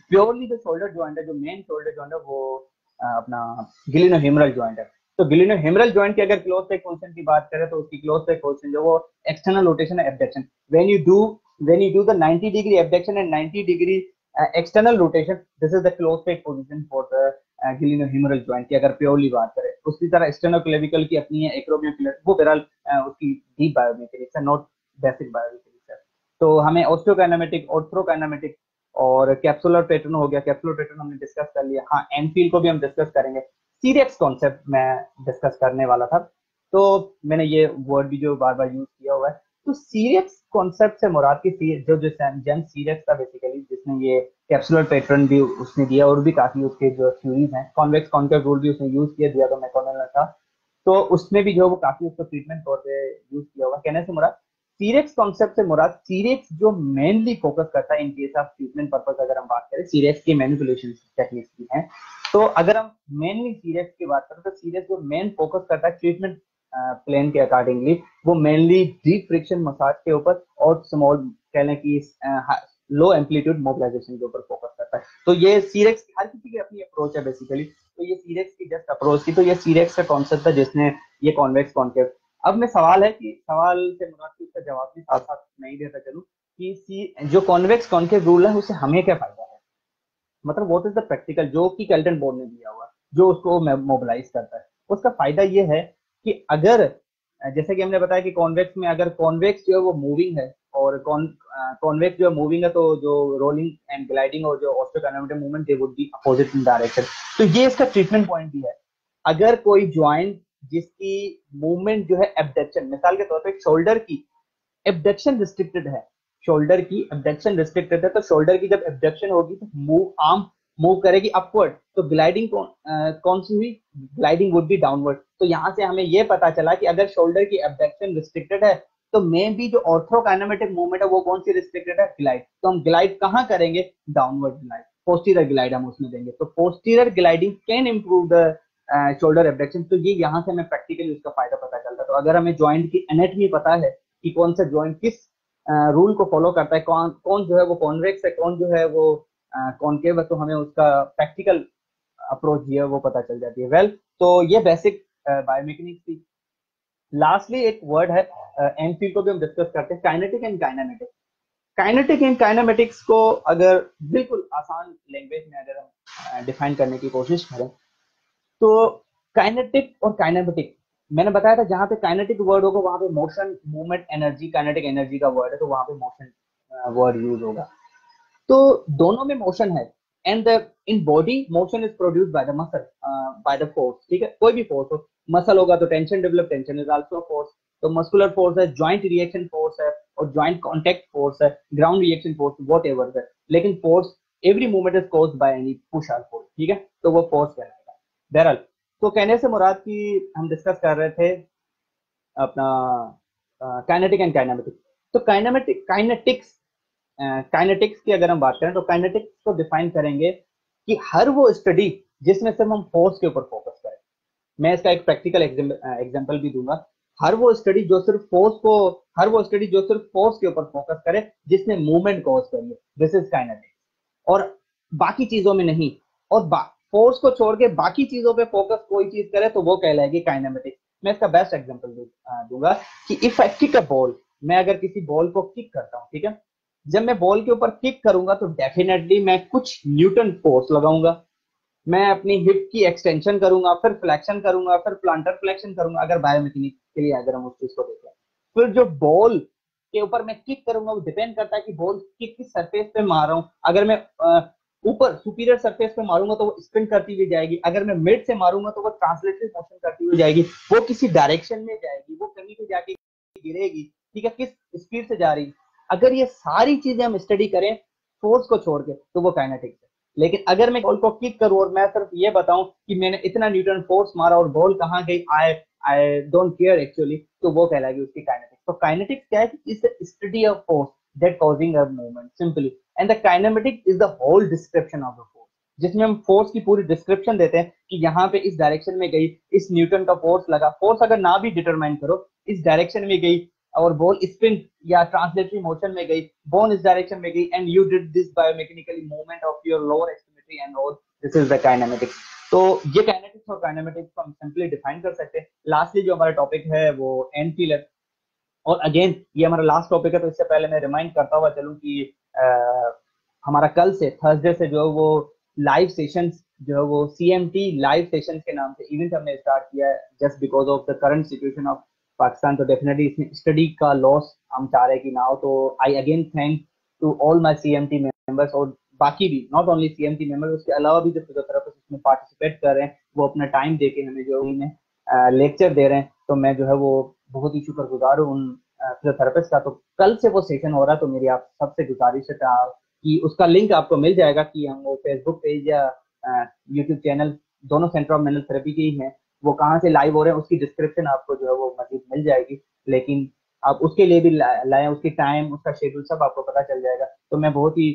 प्योरली जो शोल्डर जॉइंट है, जो मेन शोल्डर जॉइंट है वो अपना ग्लिनोह्यूमरल जॉइंट है। तो ग्लिनोह्यूमरल जॉइंट की अगर क्लोज पेक पोजीशन की बात करें तो उसकी क्लोज पेक पोजीशन जो वो एक्सटर्नल रोटेशन है abduction, when you do the 90 degree abduction and 90 degree external rotation, this is the close pack position for the glenohumeral joint की अगर प्योरली बात करें। उसी तरह स्टेनो क्लेविकल की अपनी है, एक्रोमियोक्लेविकल, वो बहरहाल उसकी डीप बायोमेकेनिक्स है, नॉट बेसिक बायोमेकेनिक्स है। तो हमें ऑस्टियोकाइनेमेटिक, ऑर्थ्रोकाइनेमेटिक और कैप्सुलर पैटर्न हो गया, कैप्सुलर पैटर्न हमने डिस्कस कर लिया। हाँ, एनफील को भी हम डिस्कस करेंगे। सीरेक्स कॉन्सेप्ट मैं डिस्कस करने वाला था, तो मैंने ये वर्ड भी जो बार बार यूज किया हुआ है। तो सीरेक्स कॉन्सेप्ट से मुराद की जो जो जन सीरेक्स था बेसिकली, जिसने ये कैप्सुलर पैटर्न भी उसने दिया और भी काफी उसके जो थ्योरीज हैं, कॉन्वेक्स कॉन्केव रूल भी उसने यूज किया, दिया तो मैकोनेल ने था, तो उसमें भी जो वो काफी उसको ट्रीटमेंट तौर पे यूज किया हुआ। कहने से मुराद सीरेक्स कॉन्सेप्ट से मुराद सीरेक्स जो मेनली फोकस करता है in case of treatment purpose, अगर हम बात करें सीरेक्स की मैनिपुलेशन टेक्निक्स भी हैं। तो अगर हम मेनली सीरेक्स की बात करें तो सीरेक्स जो मेन फोकस करता है ट्रीटमेंट प्लान के अकॉर्डिंगली, वो मेनली डीप फ्रिक्शन मसाज के ऊपर और स्मॉल कह लें कि लो एम्पलीट्यूड मोबिलाइजेशन के ऊपर फोकस करता है। तो ये सीरेक्स हर किसी की अपनी अप्रोच है बेसिकली, तो ये सीरेक्स की जस्ट अप्रोच थी। तो ये सीरेक्स का कॉन्सेप्ट है जिसने ये कॉन्वेक्स कॉन्केव। अब मैं सवाल है कि सवाल से मुराद की उसका जवाब भी साथ साथ नहीं देता चलूं कि जो कॉन्वेक्स कॉन्केव रूल है उससे हमें क्या फायदा है, मतलब व्हाट इज द प्रैक्टिकल जो कि केल्टन बोर्ड ने दिया हुआ जो उसको मोबिलाइज करता है। उसका फायदा ये है कि अगर जैसे कि हमने बताया कि कॉन्वेक्स में अगर कॉन्वेक्स जो है वो मूविंग है और कॉन्वेक्स जो है मूविंग है, तो जो रोलिंग एंड ग्लाइडिंग और जो osteokinematic movement they would be opposite in direction. तो ये इसका ट्रीटमेंट पॉइंट भी है। अगर कोई ज्वाइंट जिसकी मूवमेंट जो है एब्डक्शन, मिसाल के तौर पे शोल्डर की एब्डक्शन रिस्ट्रिक्टेड है, शोल्डर की एब्डक्शन रिस्ट्रिक्टेड है, तो शोल्डर की जब एब्डक्शन होगी तो मूव आर्म मूव करेगी अपवर्ड, तो ग्लाइडिंग कौन सी हुई, ग्लाइडिंग वुड बी डाउनवर्ड। तो यहाँ से हमें ये पता चला कि अगर शोल्डर की एब्डक्शन रिस्ट्रिक्टेड है तो मे बी जो ऑर्थोकाइनेमेटिक मूवमेंट है वो कौन सी रिस्ट्रिक्टेड है, ग्लाइड। तो हम ग्लाइड कहाँ करेंगे, डाउनवर्ड ग्लाइड, पोस्टीरियर ग्लाइड हम उसमें देंगे। तो posterior gliding can improve the shoulder abduction. तो ये यहाँ से हमें प्रैक्टिकली उसका फायदा पता चलता है। तो अगर हमें जॉइंट की एनेटमी पता है कि कौन सा जॉइंट किस रूल को फॉलो करता है, कौन कौन जो है वो कॉन्वेक्स है, कौन जो है वो कॉनकेव है, तो हमें उसका प्रैक्टिकल अप्रोच जो है वो पता चल जाती है। वेल, तो ये बेसिक बायोमेकेनिक्स थी। लास्टली एक वर्ड है एम फील्ड को भी हम डिस्कस करते हैं, kinetic and kinematics. Kinetic and kinematics को अगर बिल्कुल आसान लैंग्वेज में अगर हम डिफाइन करने की कोशिश करें तो काइनेटिक और काइनेमेटिक, मैंने बताया था जहां पे काइनेटिक वर्ड होगा वहां पे motion, movement, energy, kinetic energy का वर्ड है तो वहां पे मोशन वर्ड यूज होगा। तो दोनों में मोशन है and in body motion is produced by the muscle, by the force. ठीक है, कोई भी फोर्स हो, मसल होगा तो tension develop, tension is also force. तो मस्कुलर फोर्स है, जॉइंट रिएक्शन फोर्स है और जॉइंट कांटेक्ट फोर्स है, ground reaction force, what ever है। लेकिन force, every movement is caused by any push और फोर्स। ठीक है, तो वो फोर्स कहलाएगा। बहरहाल, तो कहने से मुराद की हम डिस्कस कर रहे थे अपना काइनेटिक एंड काइनेमेटिक्स। तो काइनेटिक्स की अगर हम बात करें तो काइनेटिक्स को डिफाइन करेंगे कि हर वो स्टडी जिसमें सिर्फ हम फोर्स के ऊपर फोकस करें। मैं इसका एक प्रैक्टिकल एग्जांपल भी दूंगा। हर वो स्टडी जो सिर्फ फोर्स को, हर वो स्टडी जो सिर्फ फोर्स के ऊपर फोकस करे जिसने मूवमेंट कॉज करी है, दिस इज काइनेटिक्स। और बाकी चीजों में नहीं, और फोर्स को छोड़ के बाकी चीजों पे फोकस कोई चीज करे तो वो कहलाएगी काइनेमेटिक्स। मैं इसका बेस्ट एग्जांपल दूंगा कि if I kick a ball, मैं अगर किसी बॉल को किक करता हूँ, ठीक है, जब मैं बॉल के ऊपर किक करूंगा तो डेफिनेटली मैं कुछ न्यूटन फोर्स लगाऊंगा, मैं अपनी हिप की एक्सटेंशन करूंगा, फिर फ्लेक्शन करूंगा, फिर प्लांटर फ्लेक्शन करूंगा, अगर बायोमेकेनिक्स के लिए अगर हम उस चीज को देखें। फिर जो बॉल के ऊपर मैं किक करूंगा वो डिपेंड करता है कि बॉल किक किस सरफेस पे मार रहा हूँ। अगर मैं ऊपर सुपीरियर सरफेस पे मारूंगा तो वो स्पिन करती हुई जाएगी, अगर मैं मिड से मारूंगा तो वो ट्रांसलेटरी मोशन करती हुई जाएगी, वो किसी डायरेक्शन में जाएगी, वो कहीं पे जाके गिरेगी, ठीक है, किस स्पीड से जा रही। अगर ये सारी चीजें हम स्टडी करें फोर्स को छोड़ के तो वो काइनेटिक्स है। लेकिन अगर मैं बॉल को किक करूं और मैं सिर्फ ये बताऊं कि मैंने इतना न्यूटन फोर्स मारा और बॉल कहां गई, I I don't care actually, तो वो कहलाएगी उसकी काइनेटिक्स। तो काइनेटिक्स क्या है, is the study of force that causing a movement simply, and the kinematic is the whole description of the force, जिसमें हम फोर्स की पूरी डिस्क्रिप्शन देते हैं कि यहाँ पे इस डायरेक्शन में गई, इस न्यूटन का फोर्स लगा, फोर्स अगर ना भी डिटरमाइन करो, इस डायरेक्शन में गई और बॉल स्पिन या ट्रांसलेटरी मोशन में गई, बॉल इस डायरेक्शन में गई and you did this biomechanically movement of your lower extremity and all, this is the kinematics. तो ये काइनेटिक्स और काइनेमेटिक्स को हम सिंपली डिफाइन कर सकते हैं। लास्टली जो हमारा टॉपिक है वो एंड फील है, और अगेन ये हमारा लास्ट टॉपिक है, तो इससे पहले मैं रिमाइंड करता हुआ चलूं कि हमारा कल से, थर्सडे से जो है वो लाइव सेशंस जो है वो CMT लाइव सेशंस के नाम से इवेंट हमने स्टार्ट किया है, just because of the current situation of Pakistan. तो डेफिनेटली इसमें स्टडी का लॉस हम चाह रहे हैं कि ना हो। तो I again thank to all my CMT members, और बाकी भी नॉट ओनली CMT मेंबर्स, उसके अलावा भी जो फिजियोथेरेपिस्ट इसमें पार्टिसिपेट कर रहे हैं वो अपना टाइम देके हमें जो है लेक्चर दे रहे हैं। तो मैं जो है वो बहुत ही शुक्रगुजार हूँ उन फिजियोथेरेपिस्ट का। तो कल से वो सेशन हो रहा है, तो मेरी आप सबसे गुजारिश है कि उसका लिंक आपको मिल जाएगा कि हम वो फेसबुक पेज या यूट्यूब चैनल, दोनों सेंटर ऑफ मेंटल थेरेपी के ही हैं, वो कहाँ से लाइव हो रहे हैं उसकी डिस्क्रिप्शन आपको जो है वो मजीद मिल जाएगी। लेकिन आप उसके लिए भी लाएं, उसकी टाइम, उसका शेड्यूल सब आपको पता चल जाएगा। तो मैं बहुत ही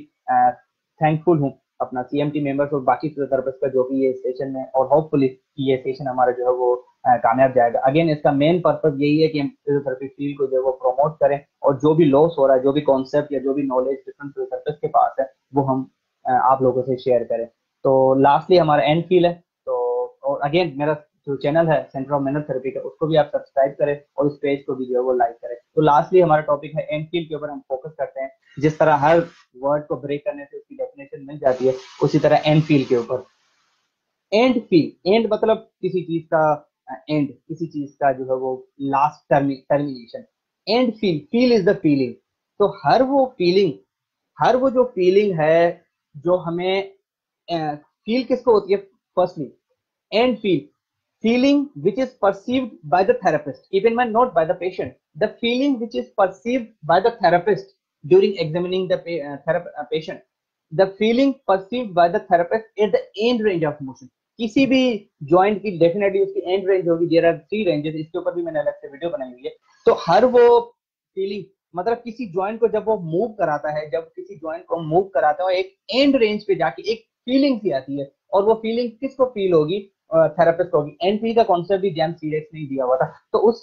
थैंकफुल हूँ अपना CMT मेंबर्स और बाकी फिजियोथेरेपिस्ट का जो भी ये सेशन है, और होपफुली ये सेशन हमारा जो है वो कामयाब जाएगा। अगेन इसका मेन पर्पज यही है कि हम फिजियोथेरेपी फील्ड को जो है वो प्रमोट करें, और जो भी लॉस हो रहा है, जो भी कॉन्सेप्ट या जो भी नॉलेज डिफरेंट फिजियोथेरेपिस्ट के पास है, वो हम आप लोगों से शेयर करें। तो लास्टली हमारा एंड फील है, तो और अगेन मेरा जो चैनल है सेंटर ऑफ मेंटल थेरेपी का, उसको भी आप सब्सक्राइब करें और उस पेज को भी जो है वो लाइक करें। तो लास्टली हमारा टॉपिक है एंड फील के ऊपर हम फोकस करते हैं। जिस तरह हर वर्ड को ब्रेक करने से उसकी डेफिनेशन मिल जाती है, उसी तरह एंड फील के ऊपर। एंड फील, एंड मतलब किसी चीज का एंड, किसी चीज का जो है वो last termination. And feel, feel is the feeling. तो हर वो फीलिंग, हर वो जो फीलिंग है जो हमें फील किसको होती है, firstly and feel, feeling which is perceived by the therapist, keep in mind not by the patient, the feeling which is perceived by the therapist during examining the patient, the feeling perceived by the therapist at the end range of motion. किसी भी जॉइंट की डेफिनेटली उसकी एंड रेंज होगी, देयर आर 3 रेंजेस, इसके ऊपर भी मैंने अलग से वीडियो बनाई हुई है। तो हर वो फीलिंग मतलब किसी जॉइंट को जब वो मूव कराता है, जब किसी जॉइंट को मूव कराता है, एक एंड रेंज पे जाके एक फीलिंग सी आती है, और वो फीलिंग किसको फील होगी? थेरेपिस्ट होगी। एनपी का कॉन्सेप्ट भी जैम सीरियस नहीं दिया हुआ था, तो उस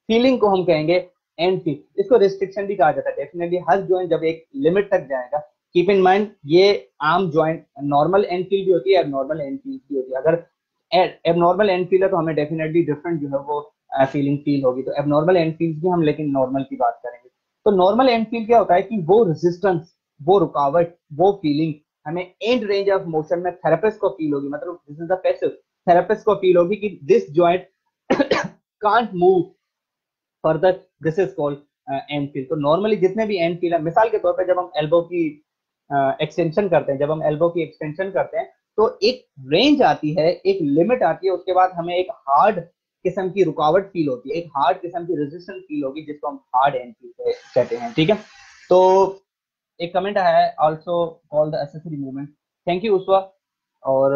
फीलिंग को हम कहेंगे एंड फील। इसको रिस्ट्रिक्शन भी कहा जाता है। डेफिनेटली हर जॉइंट जब एक लिमिट तक जाएगा, कीप इन माइंड ये आम जॉइंट नॉर्मल एंड फील भी होती है, एबनॉर्मल एंड फील भी होती है। अगर एबनॉर्मल एंड फील है तो हमें डेफिनेटली डिफरेंट जो है वो फीलिंग फील होगी। तो एबनॉर्मल एंड फील भी हम लेकिन नॉर्मल की बात करेंगे। तो नॉर्मल एंड फील क्या होता है कि वो रेजिस्टेंस, वो रुकावट, वो फीलिंग हमें एंड रेंज ऑफ मोशन में थेरेपिस्ट को फील होगी। मतलब this is the passive, therapist को फील होगी कि this joint can't move further, this is called and feel. तो नॉर्मली जितने भी एंड फील है, मिसाल के तौर पे जब हम एल्बो की एक्सटेंशन करते हैं, जब हम एल्बो की एक्सटेंशन करते हैं तो एक रेंज आती है, एक लिमिट आती है, उसके बाद हमें एक हार्ड किस्म की रुकावट फील होती है, एक हार्ड किस्म की रेजिस्टेंस फील होगी, जिसको हम हार्ड एंड फील कहते हैं। ठीक है, तो एक कमेंट आया है, also called the accessory movement. Thank you Uswa. और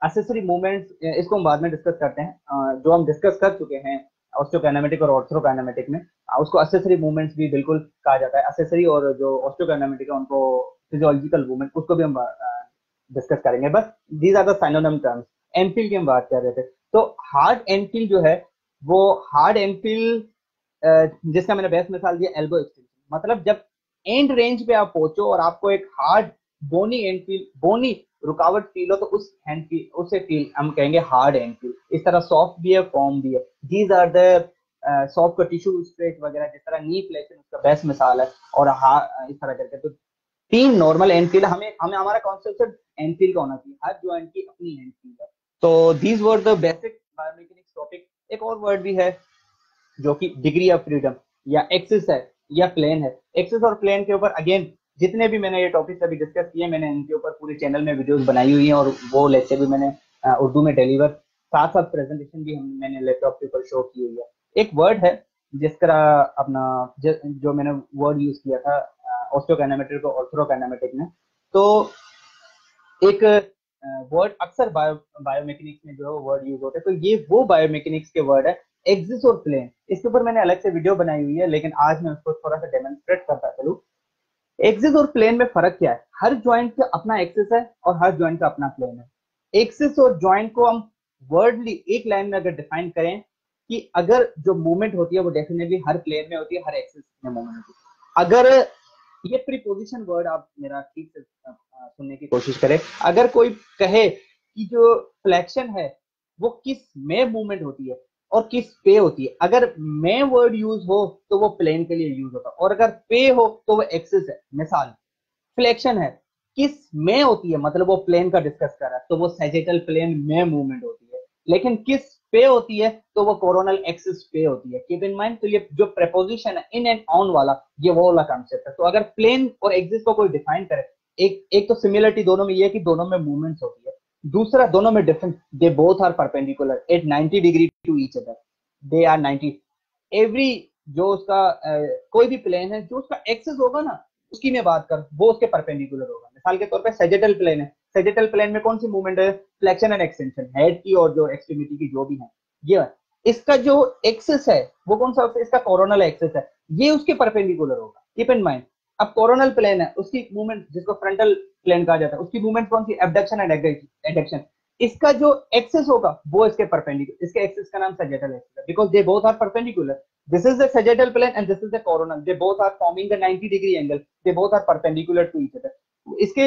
एक्सेसरी मूवमेंट्स इसको हम बाद में डिस्कस करते हैं। जो हम डिस्कस कर चुके हैं ऑस्टियोकाइनेमेटिक और ऑर्थ्रोकाइनेमेटिक में, उसको एक्सेसरी मूवमेंट्स भी बिल्कुल कहा जाता है। एक्सेसरी और जो ऑस्टियोकाइनेमेटिक है उनको फिजियोलॉजिकल मूवमेंट, उसको भी हम डिस्कस करेंगे। बस these are the synonym terms. एनफील की हम बात कर रहे थे, तो हार्ड एनफील जो है वो हार्ड एनफील, जिसका मैंने बेस्ट मिसाल दिया एल्बो एक्सटेंशन। मतलब जब एंड रेंज पे आप पहुंचो और आपको एक हार्ड बोनी एंड फील, बोनी रुकावट फील हो, तो उस हैंड फील, उसे फील हम कहेंगे हार्ड एंड फील। इस तरह सॉफ्ट भी है, फॉर्म भी है। दीज आर द सॉफ्ट का टिश्यू स्ट्रेच वगैरह, जिस तरह नी फ्लेक्शन उसका बेस्ट मिसाल है। और इस तरह करके तो 3 नॉर्मल एंड फील। हमें हमें हमारा कॉन्सेप्ट एंड फील का होना चाहिए, हर जॉइंट की अपनी एंड फील है। तो these were the basic biomechanics topic. एक और वर्ड भी है जो कि डिग्री ऑफ फ्रीडम या एक्सिस है या प्लेन है। एक्सिस और प्लेन के ऊपर अगेन जितने भी मैंने ये टॉपिक अभी डिस्कस किए, मैंने इनके ऊपर पूरे चैनल में वीडियोस बनाई हुई हैं, और वो लेक्चर भी मैंने उर्दू में डिलीवर, साथ साथ प्रेजेंटेशन भी मैंने लैपटॉप के ऊपर शो की हुई है। एक वर्ड है जिसका अपना जो मैंने वर्ड यूज किया था ऑस्टियोकाइनेमेटिक और ऑर्थ्रोकाइनेमेटिक में, तो एक वर्ड अक्सर बायोमेकेनिक्स में जो है वर्ड यूज होते हैं, तो ये वो बायोमेकेनिक्स के वर्ड है एक्सिस और प्लेन। इसके ऊपर मैंने अलग से वीडियो बनाई हुई है, लेकिन आज मैं उसको थोड़ा सा डेमोन्स्ट्रेट करता चलूं। एक्सिस और प्लेन में फर्क क्या है? हर जॉइंट का अपना एक्सिस है और हर जॉइंट का अपना प्लेन है। एक्सिस और जॉइंट को हम वर्डली एक लाइन में अगर डिफाइन करें कि अगर जो मूवमेंट होती है वो डेफिनेटली हर प्लेन में होती है, हर एक्सिस में मूवमेंट होती है। अगर ये प्रीपोजिशन वर्ड आप मेरा ठीक से सुनने की कोशिश करें, अगर कोई कहे कि जो फ्लेक्शन है वो किस में मूवमेंट होती है और किस पे होती है, अगर में वर्ड यूज हो तो वो प्लेन के लिए यूज होता है, और अगर पे हो तो वो एक्सिस है। मिसाल, फ्लेक्शन है, किस में होती है, मतलब वो प्लेन का डिस्कस कर रहा है, तो वो सैजिटल प्लेन में मूवमेंट होती है। लेकिन किस पे होती है, तो वो कोरोनल एक्सिस पे होती है। कीप इन माइंड, तो ये जो प्रेपोजिशन है इन एंड ऑन वाला, ये वो वाला कॉन्सेप्ट है। तो अगर प्लेन और एक्सिस को कोई डिफाइन करे, एक तो सिमिलरिटी दोनों में ये है कि दोनों में मूवमेंट्स होती है। दूसरा, दोनों में different, they both are perpendicular at 90 degree to each other, they are 90। Every जो उसका कोई भी प्लेन है, जो उसका एक्सिस होगा ना, उसकी मैं बात कर, वो उसके परपेंडिकुलर होगा। मिसाल के तौर पे सैजिटल प्लेन है, सैजिटल प्लेन में कौन सी मूवमेंट है? फ्लेक्शन एंड एक्सटेंशन, हेड की और जो एक्सट्रीमिटी की जो भी है, ये इसका जो एक्सिस है वो कौन सा? इसका कोरोनल एक्सिस है, ये उसके परपेंडिकुलर होगा। कीप इन माइंड, अब कोरोनल प्लेन है, उसकी मूवमेंट जिसको फ्रंटल प्लेन कहा जाता है, उसकी मूवमेंट कौन सी? Abduction and adduction. इसका जो एक्सिस होगा वो इसके परपेंडिकुलर, इसके एक्सिस का नाम सैजिटल एक्सिस है, because they both are perpendicular. This is the sagittal plane and this is the coronal. They both are forming the 90-degree angle. They both are perpendicular to each other. इसके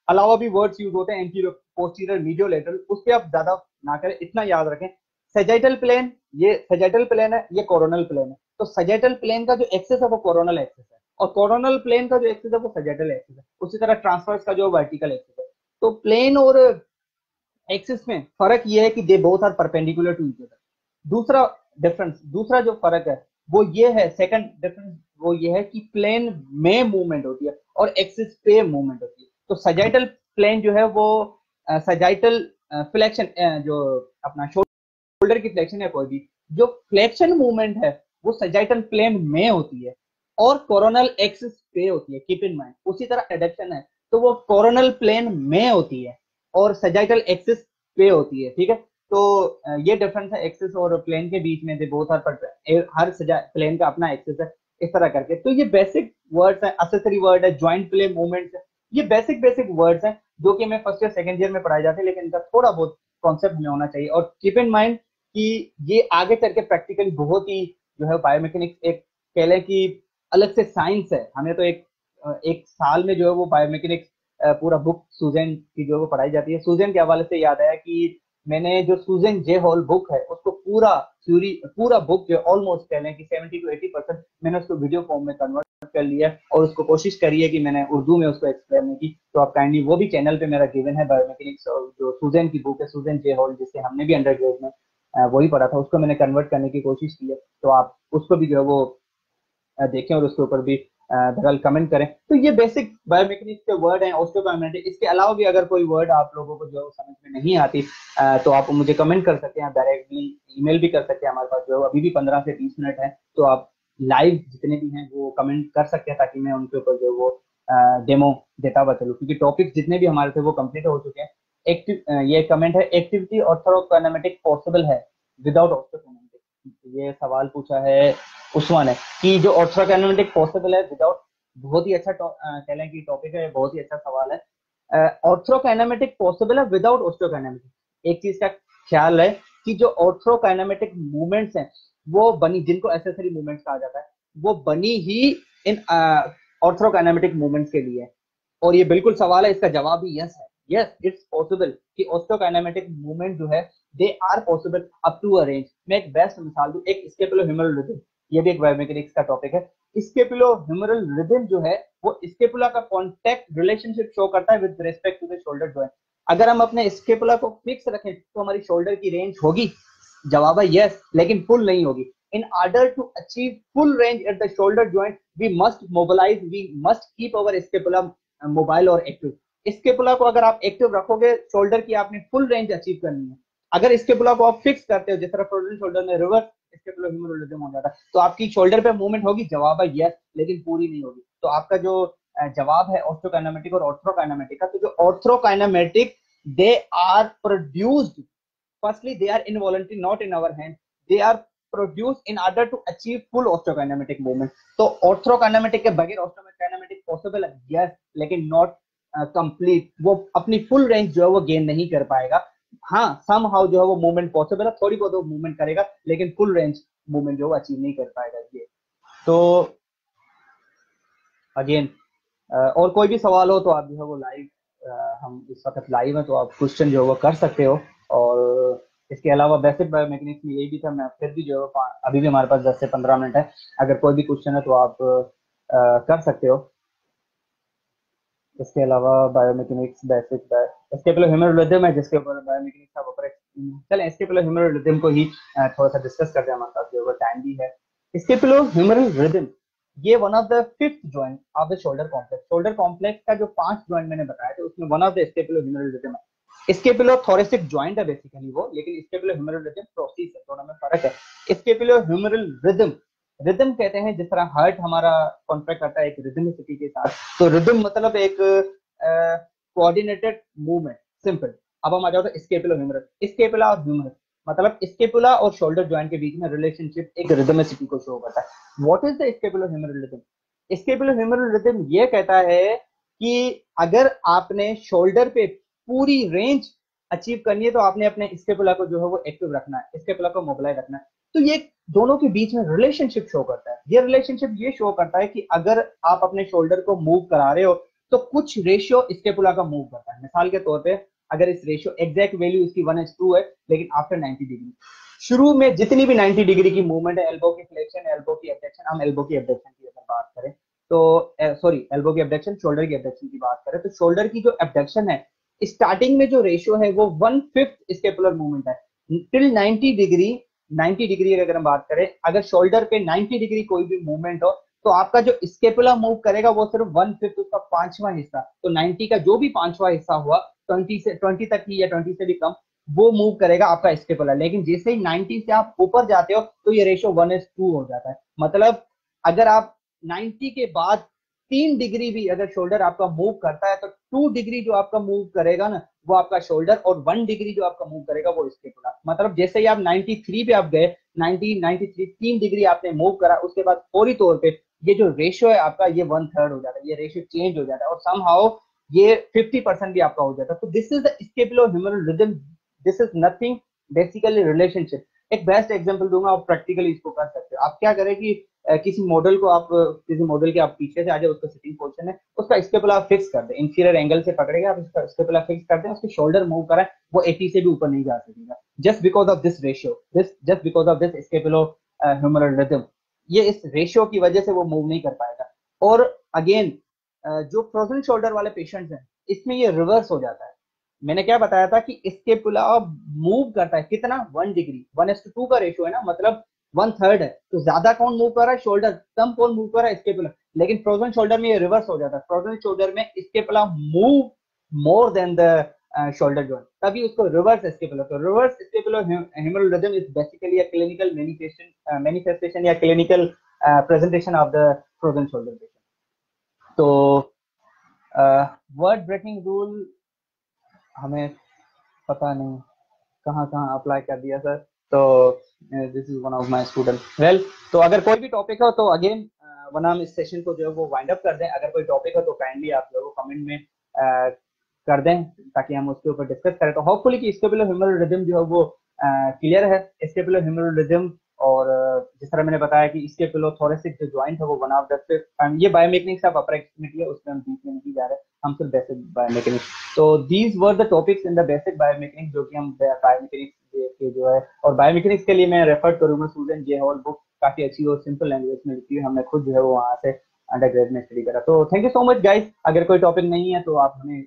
अलावा भी वर्ड्स यूज होते हैं, एंटीरियर, पोस्टीरियर, मीडियो, लेटरल, उस पर आप ज्यादा ना करें, इतना याद रखें। सैजिटल प्लेन, ये सैजिटल प्लेन है, ये कोरोनल प्लेन है। तो सैजिटल प्लेन का जो एक्सिस है वो कोरोनल एक्सिस है, और कोरोनल प्लेन का जो एक्सिस है वो सैजिटल एक्सिस है। उसी तरह ट्रांसवर्स का जो वर्टिकल एक्सिस है। तो प्लेन और एक्सिस में फर्क ये है कि they both are perpendicular to each other. दूसरा डिफरेंस, दूसरा जो फर्क है वो ये है, सेकंड डिफरेंस वो ये है कि प्लेन में मूवमेंट होती है और एक्सिस पे मूवमेंट होती है। तो सैजिटल प्लेन जो है वो सैजिटल फ्लेक्शन, जो अपना शोल्डर की फ्लेक्शन है, कोई भी जो फ्लेक्शन मूवमेंट है वो सैजिटल प्लेन में होती है और कोरोनल एक्सिस पे होती है। Keep in mind. उसी तरह एडक्शन है, तो वो कोरोनल प्लेन में होती है और सजाइटल एक्सिस पे होती है, ठीक है। तो ये डिफरेंस है एक्सिस और प्लेन के बीच में, दे बोथ आर, हर प्लेन का अपना एक्सिस है, इस तरह करके। तो ये बेसिक वर्ड्स है, असेसरी वर्ड है, ज्वाइंट प्लेन मूवमेंट्स है, ये बेसिक बेसिक वर्ड्स हैं जो कि हमें फर्स्ट ईयर सेकंड ईयर में पढ़ाए जाते हैं, लेकिन इनका थोड़ा बहुत कॉन्सेप्ट में होना चाहिए। और कीप इन माइंड कि ये आगे चल के प्रैक्टिकली बहुत ही जो है बायोमैकेनिक्स एक कह लें कि अलग से साइंस है। हमें तो एक साल में जो है वो बायोमैकेनिक्स पूरा बुक सूजन की जो है वो पढ़ाई जाती है। सूजन के हवाले से याद आया कि मैंने जो सूजन जे हॉल बुक है उसको पूरा थ्योरी, पूरा बुक जो ऑलमोस्ट कह लें कि 70 to 80% मैंने उसको वीडियो फॉर्म में कन्वर्ट कर लिया है और उसको कोशिश करी है कि मैंने उर्दू में उसको एक्सप्लेन की। तो आप काइंडली वो भी चैनल पे मेरा गिवन है बायोमैकेनिक्स, और जो सूजन की बुक है सूजन जे हॉल, जिसे हमने भी अंडर ग्रेड में वही पढ़ा था, उसको मैंने कन्वर्ट करने की कोशिश की है। तो आप उसको भी जो है वो देखें और उसके ऊपर भी दरअसल कमेंट करें। तो ये बेसिक बायोमैकेनिक्स के वर्ड हैं, ऑस्टियोकाइनेटिक। इसके अलावा भी अगर कोई वर्ड आप लोगों को जो समझ में नहीं आती तो आप मुझे कमेंट कर सकते हैं, डायरेक्टली ईमेल भी कर सकते हैं। हमारे पास जो अभी भी 15 से 20 मिनट है, तो आप लाइव जितने भी हैं वो कमेंट कर सकते हैं ताकि मैं उनके ऊपर जो वो डेमो देता हुआ चलूँ, क्योंकि टॉपिक्स जितने भी हमारे थे वो कंप्लीट हो चुके हैं। एक्टिव ये कमेंट है, एक्टिविटी ऑर्थोकाइनेमेटिक पॉसिबल है विदाउट ऑर्थोकाइनेमेटिक, ये सवाल पूछा है उस्मान है कि जो ऑर्थोकाइनेमेटिक पॉसिबल है विदाउट, बहुत ही अच्छा कह लें कि टॉपिक है, बहुत ही अच्छा सवाल है। ऑर्थोकाइनेमेटिक पॉसिबल है विदाउट ऑस्टियोकाइनेमेटिक। एक चीज का ख्याल है कि जो ऑर्थोकाइनेमेटिक मूवमेंट्स हैं वो बनी, जिनको एसेसरी मूवमेंट्स कहा जाता है, वो बनी ही इन ऑर्थोकाइनेमेटिक मूवमेंट्स के लिए। और ये बिल्कुल सवाल है, इसका जवाब भी यस है। यस, इट्स पॉसिबल कि ऑस्टियोकाइनेमेटिक मूवमेंट जो है they are possible up to a range. मैं एक बेस्ट मिसाल दूं, एक स्केपुलोह्यूमरल रिदम, ये भी एक बायोमेकेनिक्स का टॉपिक है। स्केपुलोह्यूमरल रिदम जो है वो स्केपुला का कॉन्टैक्ट रिलेशनशिप शो करता है with respect to the shoulder joint. अगर हम अपने स्केपुला को फिक्स रखें तो हमारी शोल्डर की रेंज होगी, जवाब है यस, लेकिन फुल नहीं होगी। In order to achieve full range at the shoulder joint, we must mobilize, we must keep our scapula mobile और active. स्केपुला को अगर आप एक्टिव रखोगे, शोल्डर की आपने फुल रेंज अचीव करनी है। अगर स्केपुला को आप फिक्स करते हो, जिस तरह फ्रोजन शोल्डर में रिवर्स स्केपुलोह्यूमरल रिदम हो जाता है, तो आपकी शोल्डर पे मूवमेंट होगी, जवाब है यस, लेकिन पूरी नहीं होगी। तो आपका जो जवाब है ऑस्टियोकाइनेमेटिक और ऑर्थोकाइनेमेटिक का, तो जो orthokinematic they are produced, firstly they are involuntary, not in our hand, they are produced in order to achieve full osteokinetic movement. तो ऑर्थोकाइनेमेटिक के बगैर ऑस्टियोकाइनेमेटिक पॉसिबल है, यस, लेकिन नॉट कंप्लीट। वो अपनी फुल रेंज जो है वो गेन नहीं कर पाएगा। हाँ, समहाउ जो है वो मूवमेंट पॉसिबल है, थोड़ी बहुत वो मूवमेंट करेगा, लेकिन फुल रेंज मूवमेंट जो है वो अचीव नहीं कर पाएगा। ये तो अगेन और कोई भी सवाल हो तो आप जो है वो लाइव, हम इस वक्त लाइव हैं तो आप क्वेश्चन जो है वो कर सकते हो। और इसके अलावा बेसिक बायोमेकेनिक्स में यही भी था। मैं फिर भी जो है अभी भी हमारे पास 10 से 15 मिनट है, अगर कोई भी क्वेश्चन है तो आप कर सकते हो। इसके अलावा बायोमेकेनिक्स बेसिक स्केपुलोह्यूमरल रिदम है जिसके ऊपर बायोमेकेनिक्स का ऊपर चलें स्केपुलोह्यूमरल रिदम को ही थोड़ा सा डिस्कस करते हैं, हमारे पास जो टाइम भी है। स्केपुलोह्यूमरल रिदम ये one of the fifth joint of the shoulder complex. Shoulder complex का जो 5 जॉइंट मैंने बताया था उसमें one of the scapulohumeral rhythm है। स्केपुलोथोरेसिक जॉइंट है बेसिकली वो, लेकिन स्केपुलोह्यूमरल रिदम प्रोसेस है, दोनों में फर्क है। स्केपुलोह्यूमरल रिदम, रिदम कहते हैं जिस तरह हार्ट हमारा कॉन्ट्रैक्ट करता है एक रिदमिसिटी के साथ, तो रिदम मतलब एक कोऑर्डिनेटेड मूवमेंट, सिंपल। अब हम आ जाओ तो स्केपुलोह्यूमरल, स्केपुला और ह्यूमरल मतलब स्केपुला और शोल्डर जॉइंट के बीच में रिलेशनशिप एक रिदमिसिटी को शो करता है। What is the scapulohumeral rhythm? Scapulohumeral rhythm ये कहता है कि अगर आपने शोल्डर पे पूरी रेंज अचीव करनी है तो आपने अपने स्केपुला को जो है वो एक्टिव रखना है, स्केपुला को मोबिलाइज रखना है। तो ये दोनों के बीच में रिलेशनशिप शो करता है। ये रिलेशनशिप ये शो करता है कि अगर आप अपने शोल्डर को मूव करा रहे हो तो कुछ रेशियो स्केपुला का मूव करता है। मिसाल के तौर पे अगर इस रेशियो एग्जैक्ट वैल्यू इसकी 1:2 है, लेकिन आफ्टर 90 डिग्री, शुरू में जितनी भी 90 डिग्री की मूवमेंट है, एल्बो की फ्लेक्शन, एल्बो की एब्डक्शन, हम एल्बो की एब्डक्शन की अगर बात करें तो सॉरी एल्बो की एब्डक्शन, शोल्डर की एब्डक्शन की बात करें तो शोल्डर की जो एब्डक्शन है स्टार्टिंग में जो रेशियो है वो 1/5 स्केपुलर मूवमेंट है टिल 90 डिग्री। 90 डिग्री अगर हम बात करें, अगर शोल्डर पे 90 डिग्री कोई भी मूवमेंट हो तो आपका जो स्केपुला मूव करेगा वो सिर्फ 1/5, उसका 5वां हिस्सा, तो 90 का जो भी 5वां हिस्सा हुआ 20 तक ही या 20 से भी कम, वो मूव करेगा आपका स्केपुला। लेकिन जैसे ही 90 से आप ऊपर जाते हो तो ये रेशियो 1:2 हो जाता है। मतलब अगर आप 90 के बाद 3 डिग्री भी अगर शोल्डर आपका मूव करता है तो 2 डिग्री जो आपका मूव करेगा ना वो आपका शोल्डर, और 1 डिग्री जो आपका मूव करेगा वो स्केपुला। मतलब जैसे ही आप 93 पे आप गए, 93 3 डिग्री आपने मूव करा, उसके बाद फौरी तौर पे ये जो रेशियो है आपका ये 1/3 हो जाता है, ये रेशियो चेंज हो जाता है, और समहाउ ये 50% भी आपका हो जाता है। तो this is the scapulohumeral rhythm, this is nothing basically relationship. एक बेस्ट एग्जांपल दूंगा, आप प्रैक्टिकली इसको कर सकते हो। आप क्या करें कि किसी मॉडल को आप किसी मॉडल के आप पीछे से आ जाए, उसका सिटिंग पोजीशन है, उसका स्केपुला फिक्स कर दें, इंफीरियर एंगल से पकड़ेगा, आप उसका स्केपुला फिक्स कर दें, उसके शोल्डर मूव करें, वो 80 से भी ऊपर नहीं जा सकेगा, just because of this ratio, this just because of this scapulohumeral rhythm. ये इस रेशियो की वजह से वो मूव नहीं कर पाएगा। और अगेन जो फ्रोजन शोल्डर वाले पेशेंट्स हैं, इसमें ये रिवर्स हो जाता है। मैंने क्या बताया था कि स्केपुला मूव करता है कितना, 1 डिग्री, 1:2 का रेशियो है ना, मतलब 1/3 है। तो ज्यादा कौन मूव कर रहा है, शोल्डर, कम कौन मूव कर रहा है, स्केपुला। लेकिन फ्रोजन शोल्डर में ये रिवर्स हो जाता है, फ्रोजन शोल्डर में scapula move more than the shoulder joint, तभी उसको रिवर्स स्केपुला। तो reverse scapular humeral rhythm is basically a clinical manifestation या clinical presentation of the frozen shoulder patient. तो वर्ड ब्रेकिंग रूल हमें पता नहीं कहाँ कहाँ अप्लाई कर दिया सर। तो this is one of my student. Well, तो अगर कोई भी टॉपिक हो तो अगेन वरना हम इस सेशन को जो है वो वाइंड अप कर दें। अगर कोई टॉपिक हो तो काइंडली आप लोगों को कमेंट में कर दें ताकि हम उसके ऊपर डिस्कस करें। तो होपफुली कि स्केपुलोह्यूमरल रिदम जो है वो क्लियर है। स्केपुलोह्यूमरल रिदम, और जिस तरह मैंने बताया कि स्केपुलोथोरेसिक जो जॉइंट है वो वन ऑफ द, ये बायोमेकेनिक्स ऑफ अपर एक्सट्रीमिटी है, उसमें हम बीच में नहीं जा रहे, हम सिर्फ बेसिक बायोमेकेनिक्स। तो these were the topics in the basic biomechanics, जो कि हम बायोमेकेनिक्स के जो है, और बायोमेकेनिक्स के लिए मैं रेफर करूंगा सूजन जे हॉल बुक, काफी अच्छी और सिंपल लैंग्वेज में लिखी है, हमने खुद जो है वो वहां से अंडर ग्रेड में स्टडी करा। तो thank you so much guys. अगर कोई टॉपिक नहीं है तो आप हमें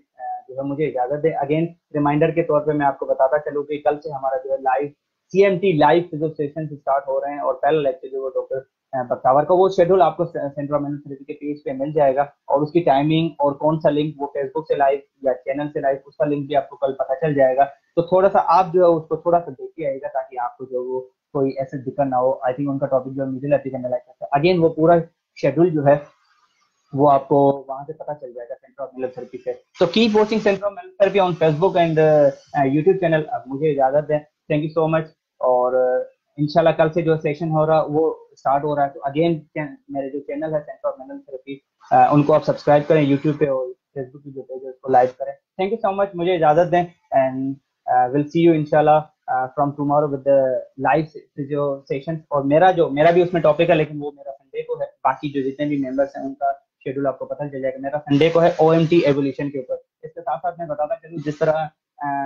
जो है मुझे इजाजत दें। अगेन रिमाइंडर के तौर पे मैं आपको बताता चलूँ कि कल से हमारा जो है लाइव CMT लाइव जो सेशन स्टार्ट हो रहे हैं, और पहला लेक्चर जो वो डॉक्टर बख्तावर का, वो शेड्यूल आपको सेंटर ऑफ मेनोथेरेपी के पेज पे मिल जाएगा, और उसकी टाइमिंग और कौन सा लिंक, वो फेसबुक से लाइव या चैनल से लाइव, उसका लिंक भी आपको कल पता चल जाएगा। तो थोड़ा सा आप जो है उसको थोड़ा सा देखिए आएगा, ताकि आपको जो वो कोई ऐसे दिक्कत ना हो। आई थिंक उनका टॉपिक जो मिडिल एपिक एनालाइसिस है, अगेन वो पूरा शेड्यूल जो है वो आपको वहां से पता चल जाएगा सेंटर ऑफ मेनोथेरेपी से। तो कीप वॉचिंग सेंटर ऑफ मेनोथेरेपी on Facebook and YouTube channel. अब मुझे इजाजत दें, थैंक यू सो मच। और इंशाल्लाह कल से जो सेशन हो रहा वो स्टार्ट हो रहा है। तो अगेन मेरे जो चैनल है सेंटर ऑफ मेनोथेरेपी, उनको आप सब्सक्राइब करें यूट्यूब पे, और फेसबुक की जो पेज है उसको लाइक करें। थैंक यू सो मच, मुझे इजाजत दें, एंड विल सी यू इंशाल्लाह फ्रॉम टुमारो विद लाइव जो सेशन। और मेरा भी उसमें टॉपिक है, लेकिन वो मेरा संडे को है। बाकी जो जितने भी मेंबर्स हैं उनका शेड्यूल आपको पता चल जाएगा। मेरा संडे को है OMT एवोल्यूशन के ऊपर। इसके साथ साथ मैं बताता चलूँ, जिस तरह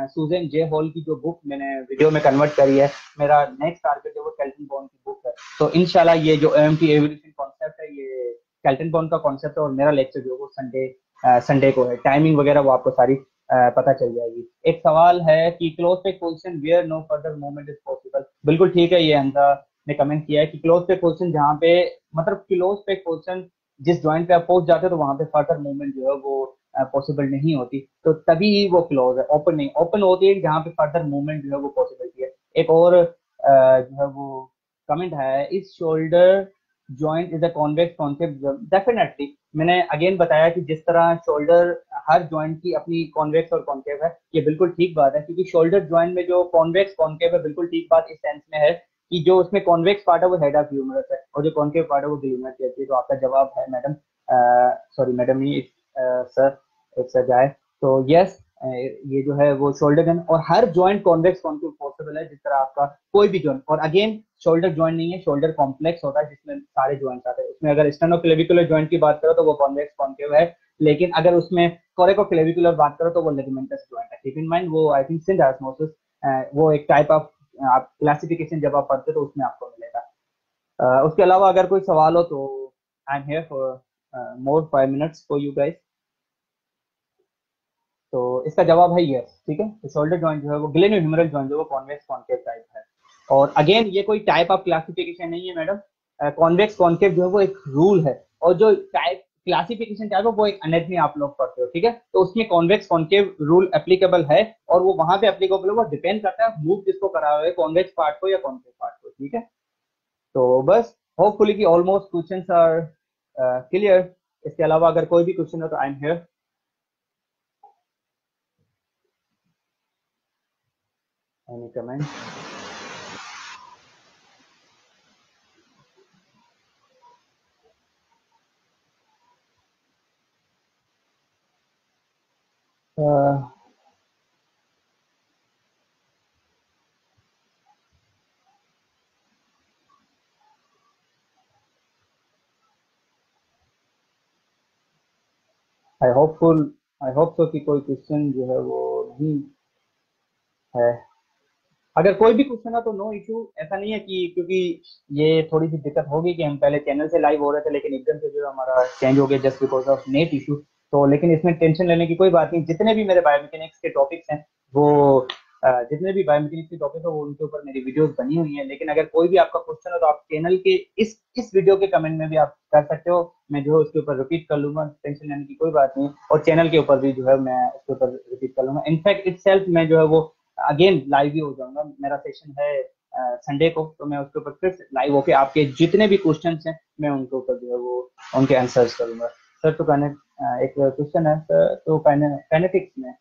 सूजन जे हॉल की जो बुक मैंने वीडियो में कन्वर्ट करी है, मेरा नेक्स्ट टारगेट जो वो कैल्टन बॉन्ड की बुक है। तो इंशाल्लाह ये जो OMT एवोल्यूशन कॉन्सेप्ट है, ये कैल्टन बॉन्ड का कॉन्सेप्ट है, और मेरा लेक्चर जो वो संडे को है। टाइमिंग वगैरह वो आपको सारी पता चल जाएगी। एक सवाल है कि close pack position where no further movement is possible. बिल्कुल ठीक है, ये हमजा ने कमेंट किया है कि क्लोज पेक पोजीशन जहाँ पे, मतलब क्लोज पेक पोजीशन जिस जॉइंट पे आप पहुंच जाते हो तो वहां पे फर्दर मूवमेंट जो है वो पॉसिबल नहीं होती, तो तभी वो क्लोज है, ओपन नहीं। ओपन होती है जहाँ पे फर्दर मूवमेंट जो है वो पॉसिबिलिटी है। एक और जो है वो कमेंट है, इस shoulder joint is a convex concave. Definitely मैंने अगेन बताया कि जिस तरह शोल्डर, हर जॉइंट की अपनी कॉन्वेक्स और कॉन्केव है, ये बिल्कुल ठीक बात है, क्योंकि शोल्डर जॉइंट में जो कॉन्वेक्स कॉन्केव है, बिल्कुल ठीक बात इस सेंस में है कि जो उसमें कॉन्वेक्स पार्ट है वो हेड ऑफ ह्यूमरस है, और जो कॉन्केव पार्ट है वो ग्लूमरस कहती है। तो आपका जवाब है मैडम, सॉरी मैडम ही, सर, एक सर जाए। तो यस, ये जो है वो शोल्डर गन, और हर जॉइंट कॉन्वेक्स कॉन्केव पॉसिबल है, जिस तरह आपका कोई भी जॉइंट। और अगेन शोल्डर जॉइंट नहीं है, शोल्डर कॉम्प्लेक्स होता है जिसमें सारे जॉइंट्स आते हैं। उसमें अगर स्टेनोक्लेविकुलर जॉइंट की बात करो तो वो कॉन्वेक्स कॉन्केव है, लेकिन अगर उसमें कोरेकोक्लेविकुलर बात करो तो वो लिगामेंटस जॉइंट है। कीप इन माइंड, वो आई थिंक सिंडास्मोसिस, वो एक टाइप ऑफ आप क्लासिफिकेशन जब आप पढ़ते हो तो उसमें आपको मिलेगा। उसके अलावा अगर कोई सवाल हो तो I am here for more 5 minutes for you guys. तो इसका जवाब है यस, ठीक है। तो शोल्डर जॉइंट जो है वो ग्लेनोह्यूमरल जॉइंट जो है वो कॉन्वेक्स कॉन्केव टाइप है। और अगेन ये कोई टाइप ऑफ क्लासिफिकेशन नहीं है मैडम, कॉन्वेक्स कॉन्केव जो है वो एक रूल है, और जो टाइप क्लासिफिकेशन टाइप है वो एक एनाटमी आप लोग पढ़ते हो, ठीक है। तो उसमें कॉन्वेक्स कॉन्केव रूल एप्लीकेबल है, और वो वहां पे एप्लीकेबल है, वो डिपेंड करता है मूव किसको करा हुआ है, कॉन्वेक्स पार्ट को या कॉन्केव पार्ट को, ठीक है। तो बस होपफुली कि ऑलमोस्ट क्वेश्चंस आर क्लियर। इसके अलावा अगर कोई भी क्वेश्चन हो तो I am here. Any comment? I hope so कि कोई क्वेश्चन जो है वो नहीं है। अगर कोई भी क्वेश्चन है तो नो इशू, ऐसा नहीं है कि क्योंकि ये थोड़ी सी दिक्कत होगी कि हम पहले चैनल से लाइव हो रहे थे लेकिन एकदम से जो हमारा चेंज हो गया just because of net issue. तो लेकिन इसमें टेंशन लेने की कोई बात नहीं, जितने भी मेरे बायोमैकेनिक्स के टॉपिक्स हैं वो जितने भी बायोमैकेनिक्स के टॉपिक है वो उनके ऊपर मेरी वीडियोस बनी हुई हैं। लेकिन अगर कोई भी आपका क्वेश्चन हो तो आप चैनल के इस वीडियो के कमेंट में भी आप कर सकते हो, मैं जो है उसके ऊपर रिपीट कर लूंगा, टेंशन लेने की कोई बात नहीं। और चैनल के ऊपर भी जो है मैं उसके ऊपर रिपीट कर लूंगा। इनफैक्ट इट सेल्फ मैं जो है वो अगेन लाइव ही हो जाऊंगा। मेरा सेशन है संडे को, तो मैं उसके ऊपर फिर लाइव होके आपके जितने भी क्वेश्चंस हैं मैं उनके ऊपर जो है वो उनके आंसर्स करूंगा। सर तो कहने एक क्वेश्चन है सर, तो काइनेटिक्स में